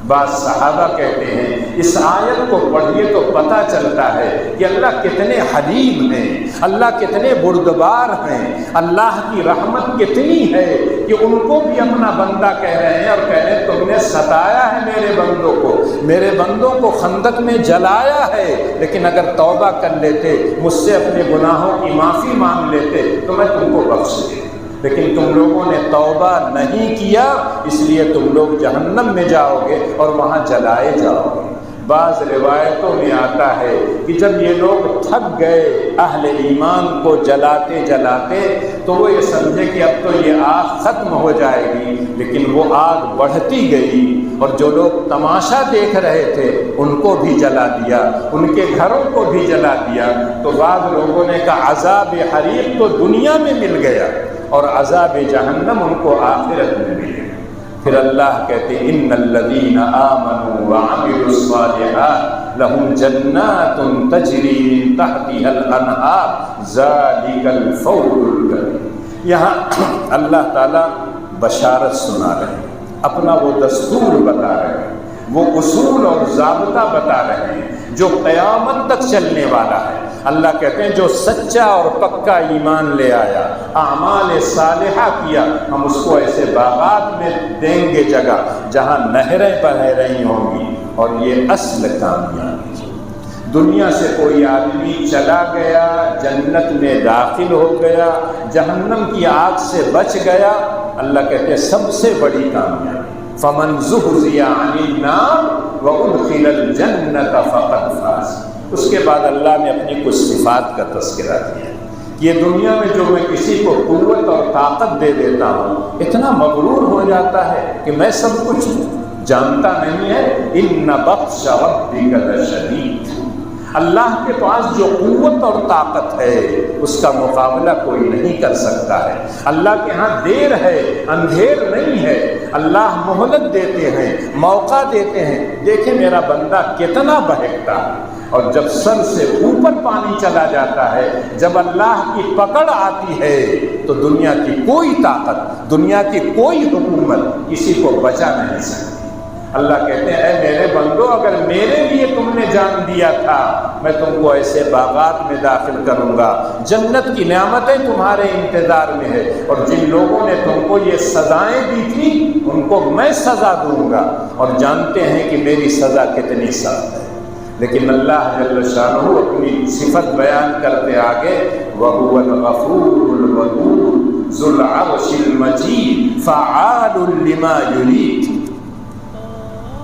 Speaker 1: بعض صحابہ کہتے ہیں اس آیت کو پڑھیے تو پتہ چلتا ہے کہ اللہ کتنے حلیم ہیں، اللہ کتنے بردبار ہیں، اللہ کی رحمت کتنی ہے کہ ان کو بھی اپنا بندہ کہہ رہے ہیں، اور کہہ رہے ہیں تم نے ستایا ہے میرے بندوں کو، میرے بندوں کو خندق میں جلایا ہے، لیکن اگر توبہ کر لیتے، مجھ سے اپنے گناہوں کی معافی مانگ لیتے تو میں تم کو بخش دیتا، لیکن تم لوگوں نے توبہ نہیں کیا، اس لیے تم لوگ جہنم میں جاؤ گے اور وہاں جلائے جاؤ گے۔ بعض روایتوں میں آتا ہے کہ جب یہ لوگ تھک گئے اہل ایمان کو جلاتے جلاتے تو وہ یہ سمجھے کہ اب تو یہ آگ ختم ہو جائے گی، لیکن وہ آگ بڑھتی گئی، اور جو لوگ تماشا دیکھ رہے تھے ان کو بھی جلا دیا، ان کے گھروں کو بھی جلا دیا۔ تو بعض لوگوں نے کہا عذاب حریق تو دنیا میں مل گیا اور عذاب جہنم ان کو آخرت میں ملے۔ پھر اللہ کہتے ہیں ان الذین آمنوا وعملوا الصالحات لهم جنات تجری من تحتها الانہار ذلک الفوز الکبیر۔ یہاں اللہ تعالیٰ بشارت سنا رہے ہیں، اپنا وہ دستور بتا رہے ہیں، وہ اصول اور ضابطہ بتا رہے ہیں جو قیامت تک چلنے والا ہے۔ اللہ کہتے ہیں جو سچا اور پکا ایمان لے آیا، اعمال صالحہ کیا، ہم اس کو ایسے باغات میں دیں گے جگہ جہاں نہریں بہہ رہی ہوں گی، اور یہ اصل کامیابی۔ دنیا سے کوئی آدمی چلا گیا، جنت میں داخل ہو گیا، جہنم کی آگ سے بچ گیا، اللہ کہتے ہیں سب سے بڑی کامیابی۔ فمن زحزح عن النار وادخل الجنة فقد فاز۔ اس کے بعد اللہ نے اپنی کچھ صفات کا تذکرہ کیا۔ یہ دنیا میں جو میں کسی کو قوت اور طاقت دے دیتا ہوں، اتنا مغرور ہو جاتا ہے کہ میں سب کچھ جانتا نہیں ہے۔ ان بطش ربک لشدید۔ اللہ کے پاس جو قوت اور طاقت ہے اس کا مقابلہ کوئی نہیں کر سکتا ہے۔ اللہ کے ہاں دیر ہے، اندھیر نہیں ہے۔ اللہ مہلت دیتے ہیں، موقع دیتے ہیں۔ دیکھیں میرا بندہ کتنا بہکتا ہے، اور جب سر سے اوپر پانی چلا جاتا ہے، جب اللہ کی پکڑ آتی ہے تو دنیا کی کوئی طاقت، دنیا کی کوئی حکومت کسی کو بچا نہیں سکتی۔ اللہ کہتے ہیں اے میرے بندو، اگر میرے لیے تم نے جان دیا تھا، میں تم کو ایسے باغات میں داخل کروں گا، جنت کی نعمتیں تمہارے انتظار میں ہے، اور جن لوگوں نے تم کو یہ سزائیں دی تھی ان کو میں سزا دوں گا، اور جانتے ہیں کہ میری سزا کتنی سخت ہے۔ لیکن اللہ جل شانہ اپنی صفت بیان کرتے آگے وَهُوَ الْغَفُورُ الْوَدُودُ ذُو الْعَرْشِ الْمَجِيدُ فَعَالٌ لِمَا يُرِيدُ۔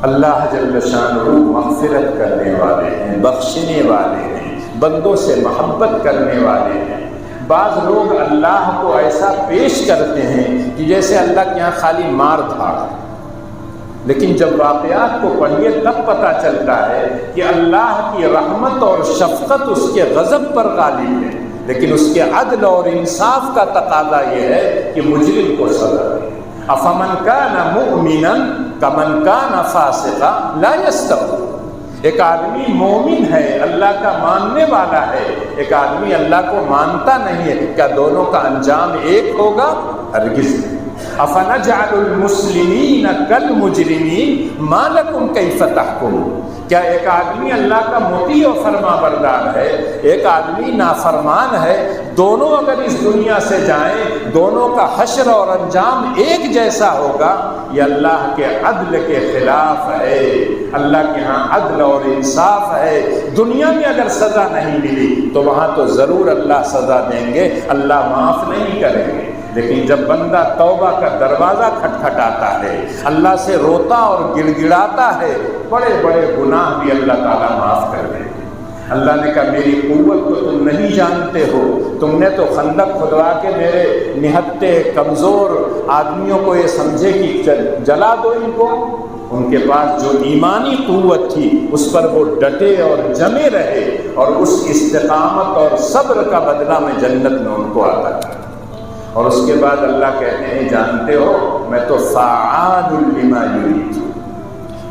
Speaker 1: اللہ جل شانہ مغفرت کرنے والے ہیں، بخشنے والے ہیں، بندوں سے محبت کرنے والے ہیں۔ بعض لوگ اللہ کو ایسا پیش کرتے ہیں کہ جیسے اللہ کے یہاں خالی مار دھاڑ، لیکن جب واقعات کو پڑھیے تب پتہ چلتا ہے کہ اللہ کی رحمت اور شفقت اس کے غضب پر غالب ہے، لیکن اس کے عدل اور انصاف کا تقاضا یہ ہے کہ مجرم کو سزا دے۔ افمن کان مؤمنا کمن کان فاسقا لا یستوون۔ ایک آدمی مومن ہے، اللہ کا ماننے والا ہے، ایک آدمی اللہ کو مانتا نہیں ہے، کیا دونوں کا انجام ایک ہوگا؟ ہرگز نہیں۔ افنجعل المسلمین کالمجرمین ما لکم کیف تحکمون۔ کیا ایک آدمی اللہ کا مطیع و فرما بردار ہے، ایک آدمی نافرمان ہے، دونوں اگر اس دنیا سے جائیں دونوں کا حشر اور انجام ایک جیسا ہوگا؟ یہ اللہ کے عدل کے خلاف ہے۔ اللہ کے ہاں عدل اور انصاف ہے۔ دنیا میں اگر سزا نہیں ملی تو وہاں تو ضرور اللہ سزا دیں گے، اللہ معاف نہیں کریں گے۔ لیکن جب بندہ توبہ کا دروازہ کھٹکھٹاتا ہے، اللہ سے روتا اور گڑ گڑاتا ہے، بڑے بڑے گناہ بھی اللہ تعالیٰ معاف کر دیں گے۔ اللہ نے کہا میری قوت کو تم نہیں جانتے ہو، تم نے تو خندق کھدوا کے میرے نہتے کمزور آدمیوں کو یہ سمجھے کہ جلا دو ان کو۔ ان کے پاس جو ایمانی قوت تھی اس پر وہ ڈٹے اور جمے رہے، اور اس استقامت اور صبر کا بدلہ میں جنت میں ان کو عطا کر۔ اور اس کے بعد اللہ کہتے ہیں جانتے ہو میں تو فعال لما یرید،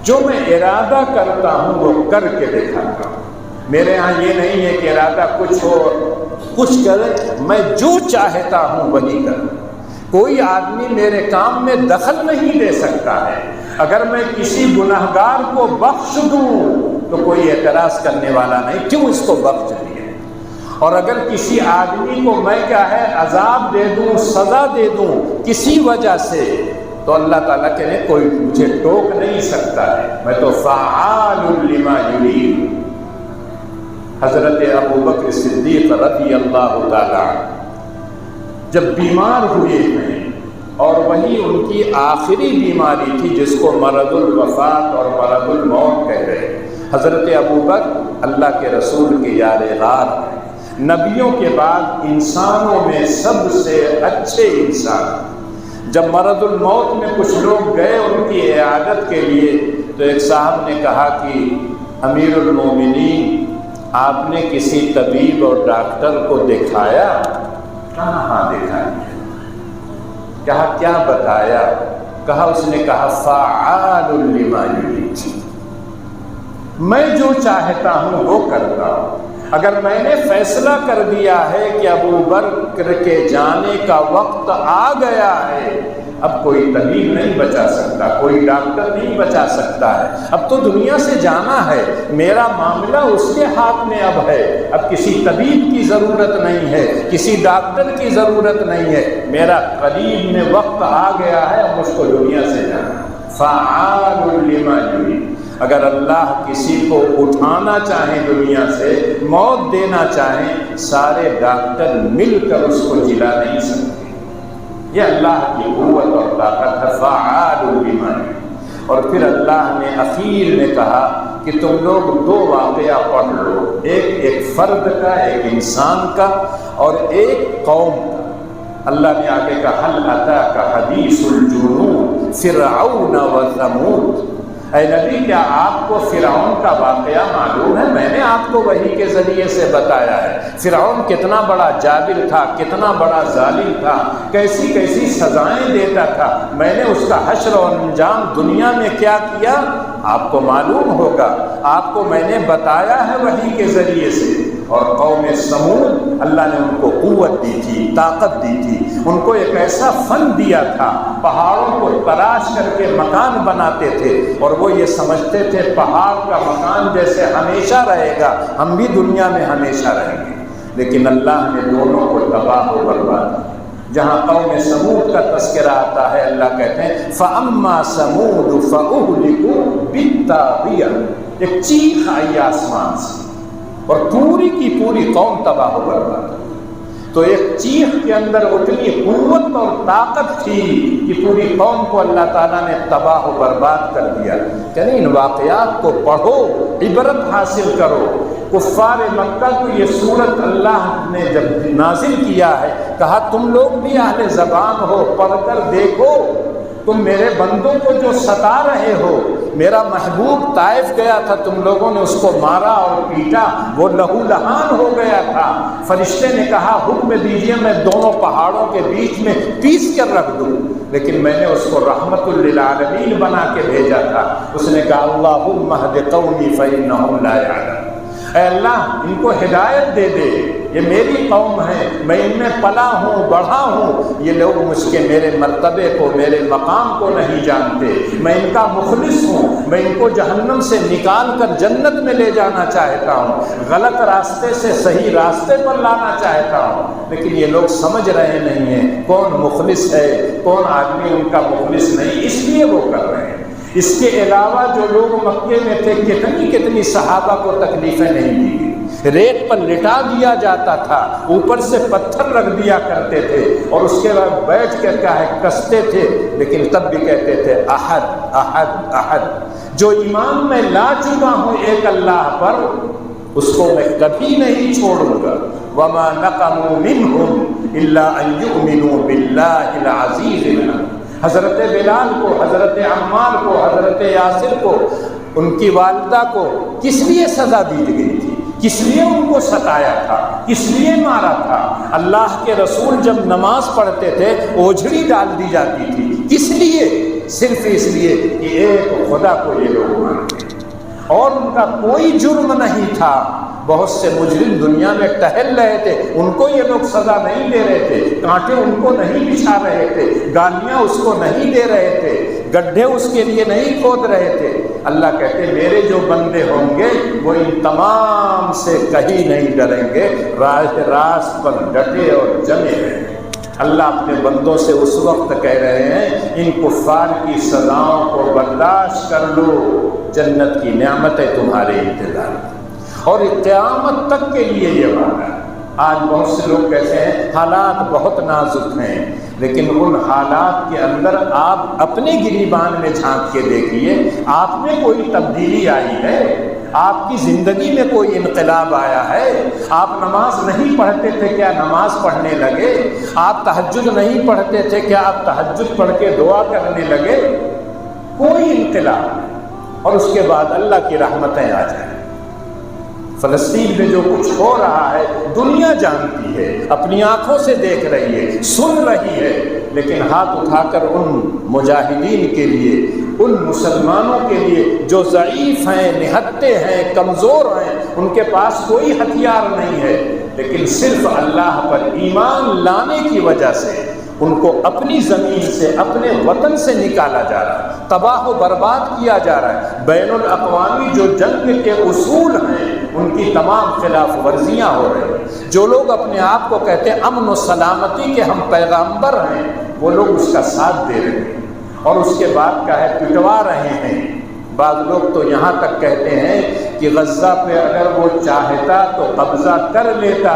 Speaker 1: جو میں ارادہ کرتا ہوں وہ کر کے دکھاتا ہوں۔ میرے ہاں یہ نہیں ہے کہ ارادہ کچھ ہو کچھ کرے، میں جو چاہتا ہوں وہی کروں۔ کوئی آدمی میرے کام میں دخل نہیں دے سکتا ہے۔ اگر میں کسی گنہگار کو بخش دوں تو کوئی اعتراض کرنے والا نہیں، کیوں اس کو بخش دیا؟ اور اگر کسی آدمی کو میں کیا ہے عذاب دے دوں، سزا دے دوں کسی وجہ سے، تو اللہ تعالیٰ کہنے کوئی مجھے ٹوک نہیں سکتا ہے، میں تو فعال لما یرید۔ حضرت ابوبکر صدیق رضی اللہ تعالیٰ جب بیمار ہوئے ہیں، اور وہی ان کی آخری بیماری تھی جس کو مرض الوفات اور مرض الموت کہہ رہے ہیں۔ حضرت ابوبکر اللہ کے رسول کے یار غار ہیں، نبیوں کے بعد انسانوں میں سب سے اچھے انسان۔ جب مرض الموت میں کچھ لوگ گئے ان کی عیادت کے لیے تو ایک صاحب نے کہا کہ امیر المومنین آپ نے کسی طبیب اور ڈاکٹر کو دکھایا؟ کہا ہاں دکھایا۔ کہا کیا بتایا؟ کہا اس نے کہا فعال لما یرید، میں جو چاہتا ہوں وہ کرتا ہوں۔ اگر میں نے فیصلہ کر دیا ہے کہ ابو بکر کے جانے کا وقت آ گیا ہے، اب کوئی طبیب نہیں بچا سکتا، کوئی ڈاکٹر نہیں بچا سکتا ہے، اب تو دنیا سے جانا ہے، میرا معاملہ اس کے ہاتھ میں اب ہے۔ اب کسی طبیب کی ضرورت نہیں ہے، کسی ڈاکٹر کی ضرورت نہیں ہے، میرا قریب میں وقت آ گیا ہے، اب مجھ کو دنیا سے جانا۔ فعال لما یرید۔ اگر اللہ کسی کو اٹھانا چاہیں دنیا سے، موت دینا چاہیں، سارے ڈاکٹر مل کر اس کو جلا نہیں سکتے۔ یہ اللہ کی قوت اور طاقت ہے، فعال لما یرید۔ اور پھر اللہ نے اخیر میں کہا کہ تم لوگ دو واقعہ پڑھ لو، ایک فرد کا، ایک انسان کا، اور ایک قوم کا۔ اللہ نے آگے کہا هل اتاک حدیث الجنود فرعون و ثمود۔ اے نبی کیا آپ کو فرعون کا واقعہ معلوم ہے؟ میں نے آپ کو وحی کے ذریعے سے بتایا ہے۔ فرعون کتنا بڑا جابر تھا، کتنا بڑا ظالم تھا، کیسی کیسی سزائیں دیتا تھا، میں نے اس کا حشر و انجام دنیا میں کیا کیا آپ کو معلوم ہوگا، آپ کو میں نے بتایا ہے وحی کے ذریعے سے۔ اور قوم سمود اللہ نے ان کو قوت دی تھی، طاقت دی تھی، ان کو ایک ایسا فن دیا تھا، پہاڑوں کو تراش کر کے مکان بناتے تھے، اور وہ یہ سمجھتے تھے پہاڑ کا مکان جیسے ہمیشہ رہے گا، ہم بھی دنیا میں ہمیشہ رہیں گے۔ لیکن اللہ نے دونوں کو تباہ و برباد کیا۔ جہاں قوم سمود کا تذکرہ آتا ہے اللہ کہتے ہیں فَأَمَّا سَمُودُ فَأُهْلِكُوا بِالطَّاغِيَةِ۔ ایک چیخ آئی آسمان سے اور پوری کی پوری قوم تباہ و برباد ہو۔ تو ایک چیخ کے اندر اتنی قوت اور طاقت تھی کہ پوری قوم کو اللہ تعالیٰ نے تباہ و برباد کر دیا۔ یعنی ان واقعات کو پڑھو، عبرت حاصل کرو۔ کفار مکہ کو یہ سورت اللہ نے جب نازل کیا ہے، کہا تم لوگ بھی اہل زبان ہو، پڑھ کر دیکھو، تم میرے بندوں کو جو ستا رہے ہو، میرا محبوب طائف گیا تھا، تم لوگوں نے اس کو مارا اور پیٹا، وہ لہو لہان ہو گیا تھا۔ فرشتے نے کہا حکم دیجئے میں دونوں پہاڑوں کے بیچ میں پیس کر رکھ دوں، لیکن میں نے اس کو رحمت للعالمین بنا کے بھیجا تھا۔ اس نے کہا اللہم اہد قومی فإنہم لا یعلمون، اے اللہ ان کو ہدایت دے دے، یہ میری قوم ہے، میں ان میں پلا ہوں بڑھا ہوں، یہ لوگ مجھ کے میرے مرتبے کو میرے مقام کو نہیں جانتے، میں ان کا مخلص ہوں، میں ان کو جہنم سے نکال کر جنت میں لے جانا چاہتا ہوں، غلط راستے سے صحیح راستے پر لانا چاہتا ہوں، لیکن یہ لوگ سمجھ رہے نہیں ہیں کون مخلص ہے، کون آدمی ان کا مخلص نہیں، اس لیے وہ کر رہے ہیں۔ اس کے علاوہ جو لوگ مکے میں تھے، کتنی صحابہ کو تکلیفیں نہیں دی گئی، ریت پر لٹا دیا جاتا تھا، اوپر سے پتھر رکھ دیا کرتے تھے اور اس کے بعد بیٹھ کر کستے تھے، لیکن تب بھی کہتے تھے احد احد احد، جو ایمان میں لا چکا ہوں ایک اللہ پر، اس کو میں کبھی نہیں چھوڑوں گا۔ وما نقموا منهم الا ان يؤمنوا بالله العزيز الحكيم۔ حضرت بلال کو، حضرت عمار کو، حضرت یاسر کو، ان کی والدہ کو کس لیے سزا دی گئی تھی؟ کس لیے ان کو ستایا تھا؟ کس لیے مارا تھا؟ اللہ کے رسول جب نماز پڑھتے تھے اوجھڑی ڈال دی جاتی تھی، کس لیے؟ صرف اس لیے کہ ایک خدا کو یہ لوگ مانتے، اور ان کا کوئی جرم نہیں تھا۔ بہت سے مجرم دنیا میں ٹہل رہے تھے، ان کو یہ لوگ سزا نہیں دے رہے تھے، کانٹے ان کو نہیں بچھا رہے تھے، گالیاں اس کو نہیں دے رہے تھے، گڈھے اس کے لیے نہیں کھود رہے تھے۔ اللہ کہتے میرے جو بندے ہوں گے وہ ان تمام سے کہیں نہیں ڈریں گے، راہ راست پر ڈٹے اور جمے رہیں گے۔ اللہ اپنے بندوں سے اس وقت کہہ رہے ہیں ان کفار کی سزاؤں کو برداشت کر لو، جنت کی نعمتیں تمہارے انتظار ہیں، اور قیامت تک کے لیے یہ وعدہ ہے۔ آج بہت سے لوگ کہتے ہیں حالات بہت نازک ہیں، لیکن ان حالات کے اندر آپ اپنے گریبان میں جھانک کے دیکھیے، آپ میں کوئی تبدیلی آئی ہے؟ آپ کی زندگی میں کوئی انقلاب آیا ہے؟ آپ نماز نہیں پڑھتے تھے، کیا نماز پڑھنے لگے؟ آپ تہجد نہیں پڑھتے تھے، کیا آپ تہجد پڑھ کے دعا کرنے لگے؟ کوئی انقلاب نہیں، اور اس کے بعد اللہ کی رحمتیں آ جائیں۔ فلسطین میں جو کچھ ہو رہا ہے دنیا جانتی ہے، اپنی آنکھوں سے دیکھ رہی ہے، سن رہی ہے، لیکن ہاتھ اٹھا کر ان مجاہدین کے لیے، ان مسلمانوں کے لیے جو ضعیف ہیں، نہتے ہیں، کمزور ہیں، ان کے پاس کوئی ہتھیار نہیں ہے، لیکن صرف اللہ پر ایمان لانے کی وجہ سے ان کو اپنی زمین سے، اپنے وطن سے نکالا جا رہا ہے، تباہ و برباد کیا جا رہا ہے۔ بین الاقوامی جو جنگ کے اصول ہیں ان کی تمام خلاف ورزیاں ہو رہی ہیں۔ جو لوگ اپنے آپ کو کہتے ہیں امن و سلامتی کے ہم پیغامبر ہیں، وہ لوگ اس کا ساتھ دے رہے ہیں اور اس کے بعد کا ہے پٹوا رہے ہیں۔ بعض لوگ تو یہاں تک کہتے ہیں کہ غزہ پہ اگر وہ چاہتا تو قبضہ کر لیتا،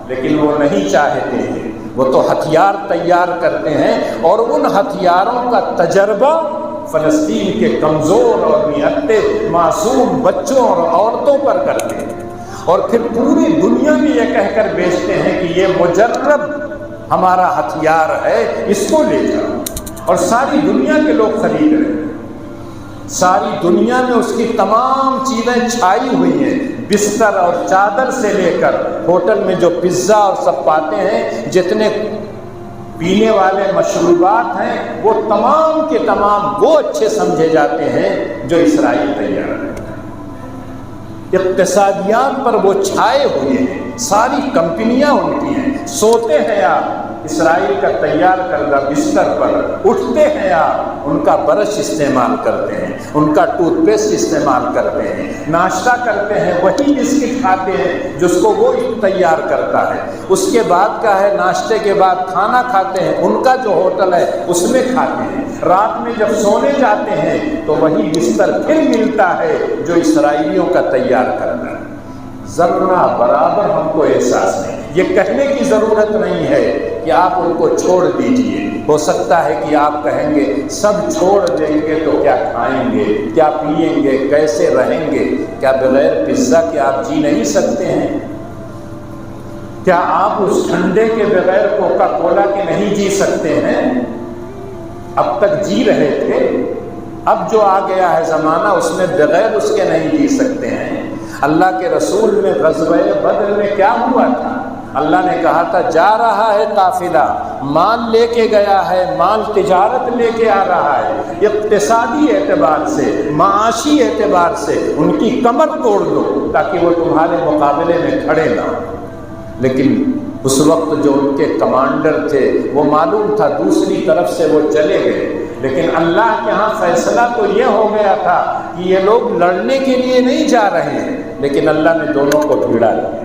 Speaker 1: لیکن وہ نہیں چاہتے ہیں، وہ تو ہتھیار تیار کرتے ہیں، اور ان ہتھیاروں کا تجربہ فلسطین کے کمزور اور نہتے معصوم بچوں اور عورتوں پر کرتے ہیں، اور پھر پوری دنیا میں یہ کہہ کر بیچتے ہیں کہ یہ مجرب ہمارا ہتھیار ہے، اس کو لے جاؤ، اور ساری دنیا کے لوگ خرید رہے ہیں۔ ساری دنیا میں اس کی تمام چیزیں چھائی ہوئی ہیں، بستر اور چادر سے لے کر ہوٹل میں جو پیزا اور سب پاتے ہیں، جتنے پینے والے مشروبات ہیں، وہ تمام کے تمام وہ اچھے سمجھے جاتے ہیں جو اسرائیل تیار کرتا ہے۔ اقتصادیات پر وہ چھائے ہوئے ہیں، ساری کمپنیاں ان کی ہیں۔ سوتے ہیں آپ اسرائیل کا تیار کردہ بستر پر، اٹھتے ہیں آپ ان کا برش استعمال کرتے ہیں، ان کا ٹوتھ پیسٹ استعمال کرتے ہیں، ناشتہ کرتے ہیں وہی بسکٹ کھاتے ہیں جس کو وہ تیار کرتا ہے، اس کے بعد کا ہے ناشتے کے بعد کھانا کھاتے ہیں، ان کا جو ہوٹل ہے اس میں کھاتے ہیں۔ رات میں جب سونے جاتے ہیں تو وہی بستر پھر ملتا ہے جو اسرائیلیوں کا تیار کرنا ہے۔ ذرہ برابر ہم کو احساس نہیں۔ یہ کہنے کی ضرورت نہیں ہے کہ آپ ان کو چھوڑ دیجئے۔ ہو سکتا ہے کہ آپ کہیں گے سب چھوڑ دیں گے تو کیا کھائیں گے، کیا پئیں گے، کیسے رہیں گے؟ کیا بغیر پزا کے آپ جی نہیں سکتے ہیں؟ کیا آپ اس ٹھنڈے کے بغیر کوکا کولا کے نہیں جی سکتے ہیں؟ اب تک جی رہے تھے، اب جو آ گیا ہے زمانہ اس میں بغیر اس کے نہیں جی سکتے ہیں۔ اللہ کے رسول میں غزوہ بدر میں کیا ہوا تھا؟ اللہ نے کہا تھا جا رہا ہے قافلہ، مال لے کے گیا ہے، مال تجارت لے کے آ رہا ہے، اقتصادی اعتبار سے، معاشی اعتبار سے ان کی کمر توڑ دو تاکہ وہ تمہارے مقابلے میں کھڑے نہ ہوں۔ لیکن اس وقت جو ان کے کمانڈر تھے وہ معلوم تھا دوسری طرف سے وہ چلے گئے، لیکن اللہ کے ہاں فیصلہ تو یہ ہو گیا تھا کہ یہ لوگ لڑنے کے لیے نہیں جا رہے ہیں، لیکن اللہ نے دونوں کو بھیڑا دیا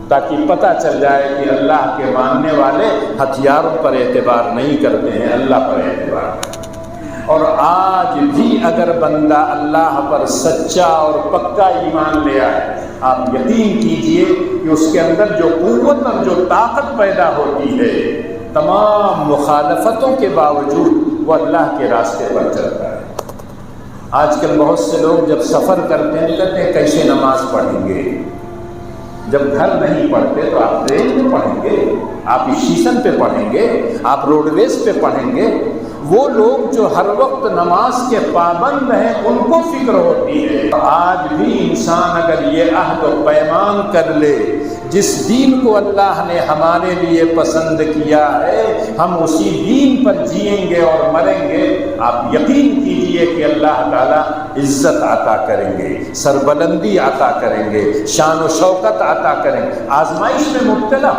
Speaker 1: تاکہ پتہ چل جائے کہ اللہ کے ماننے والے ہتھیاروں پر اعتبار نہیں کرتے ہیں، اللہ پر اعتبار کرتے ہیں۔ اور آج بھی اگر بندہ اللہ پر سچا اور پکا ایمان لے آئے، آپ یقین کیجئے کہ اس کے اندر جو قوت اور جو طاقت پیدا ہوتی ہے، تمام مخالفتوں کے باوجود وہ اللہ کے راستے پر چلتا ہے۔ آج کل بہت سے لوگ جب سفر کرتے ہیں کہتے ہیں کیسے نماز پڑھیں گے؟ جب گھر نہیں پڑھتے تو آپ ٹرین پہ پڑھیں گے، آپ اسٹیشن پہ پڑھیں گے، آپ روڈ ویز پہ پڑھیں گے۔ وہ لوگ جو ہر وقت نماز کے پابند ہیں ان کو فکر ہوتی ہے۔ آج بھی انسان اگر یہ عہد و پیمان کر لے جس دین کو اللہ نے ہمارے لیے پسند کیا ہے ہم اسی دین پر جئیں گے اور مریں گے، آپ یقین کیجئے کہ اللہ تعالیٰ عزت عطا کریں گے، سربلندی عطا کریں گے، شان و شوکت عطا کریں گے۔ آزمائش میں مبتلا،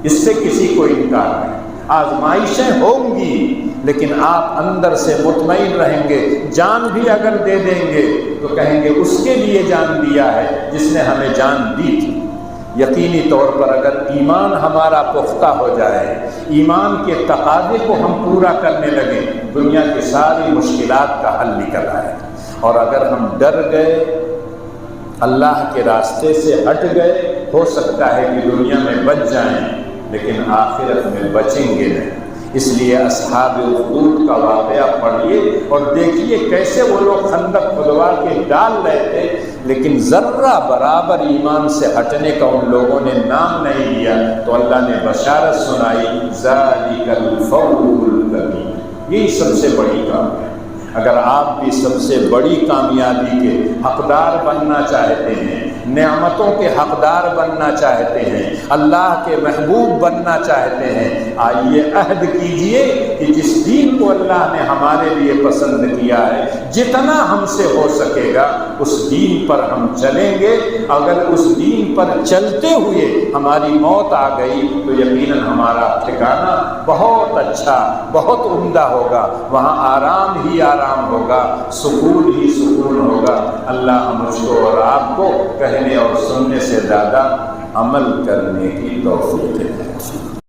Speaker 1: اس سے کسی کو انکار نہیں، آزمائشیں ہوں گی، لیکن آپ اندر سے مطمئن رہیں گے۔ جان بھی اگر دے دیں گے تو کہیں گے اس کے لیے جان دیا ہے جس نے ہمیں جان دی تھی۔ یقینی طور پر اگر ایمان ہمارا پختہ ہو جائے، ایمان کے تقاضے کو ہم پورا کرنے لگیں، دنیا کی ساری مشکلات کا حل نکل آئے۔ اور اگر ہم ڈر گئے، اللہ کے راستے سے ہٹ گئے، ہو سکتا ہے کہ دنیا میں بچ جائیں لیکن آخرت میں بچیں گے نہیں۔ اس لیے اصحاب اخدود کا واقعہ پڑھیے اور دیکھیے کیسے وہ لوگ خندق کھدوا کے ڈال رہے تھے، لیکن ذرہ برابر ایمان سے ہٹنے کا ان لوگوں نے نام نہیں لیا، تو اللہ نے بشارت سنائی ذالک الفوز الکبیر، یہی سب سے بڑی کام ہے۔ اگر آپ بھی سب سے بڑی کامیابی کے حقدار بننا چاہتے ہیں، نعمتوں کے حقدار بننا چاہتے ہیں، اللہ کے محبوب بننا چاہتے ہیں، آئیے عہد کیجئے کہ جس دین کو اللہ نے ہمارے لیے پسند کیا ہے جتنا ہم سے ہو سکے گا اس دین پر ہم چلیں گے۔ اگر اس دین پر چلتے ہوئے ہماری موت آ گئی تو یقیناً ہمارا ٹھکانہ بہت اچھا، بہت عمدہ ہوگا، وہاں آرام ہی آرام ہوگا، سکون ہی سکون ہوگا۔ اللہ مجھ کو اور آپ کو کہنے اور سننے سے زیادہ عمل کرنے کی توفیق دے۔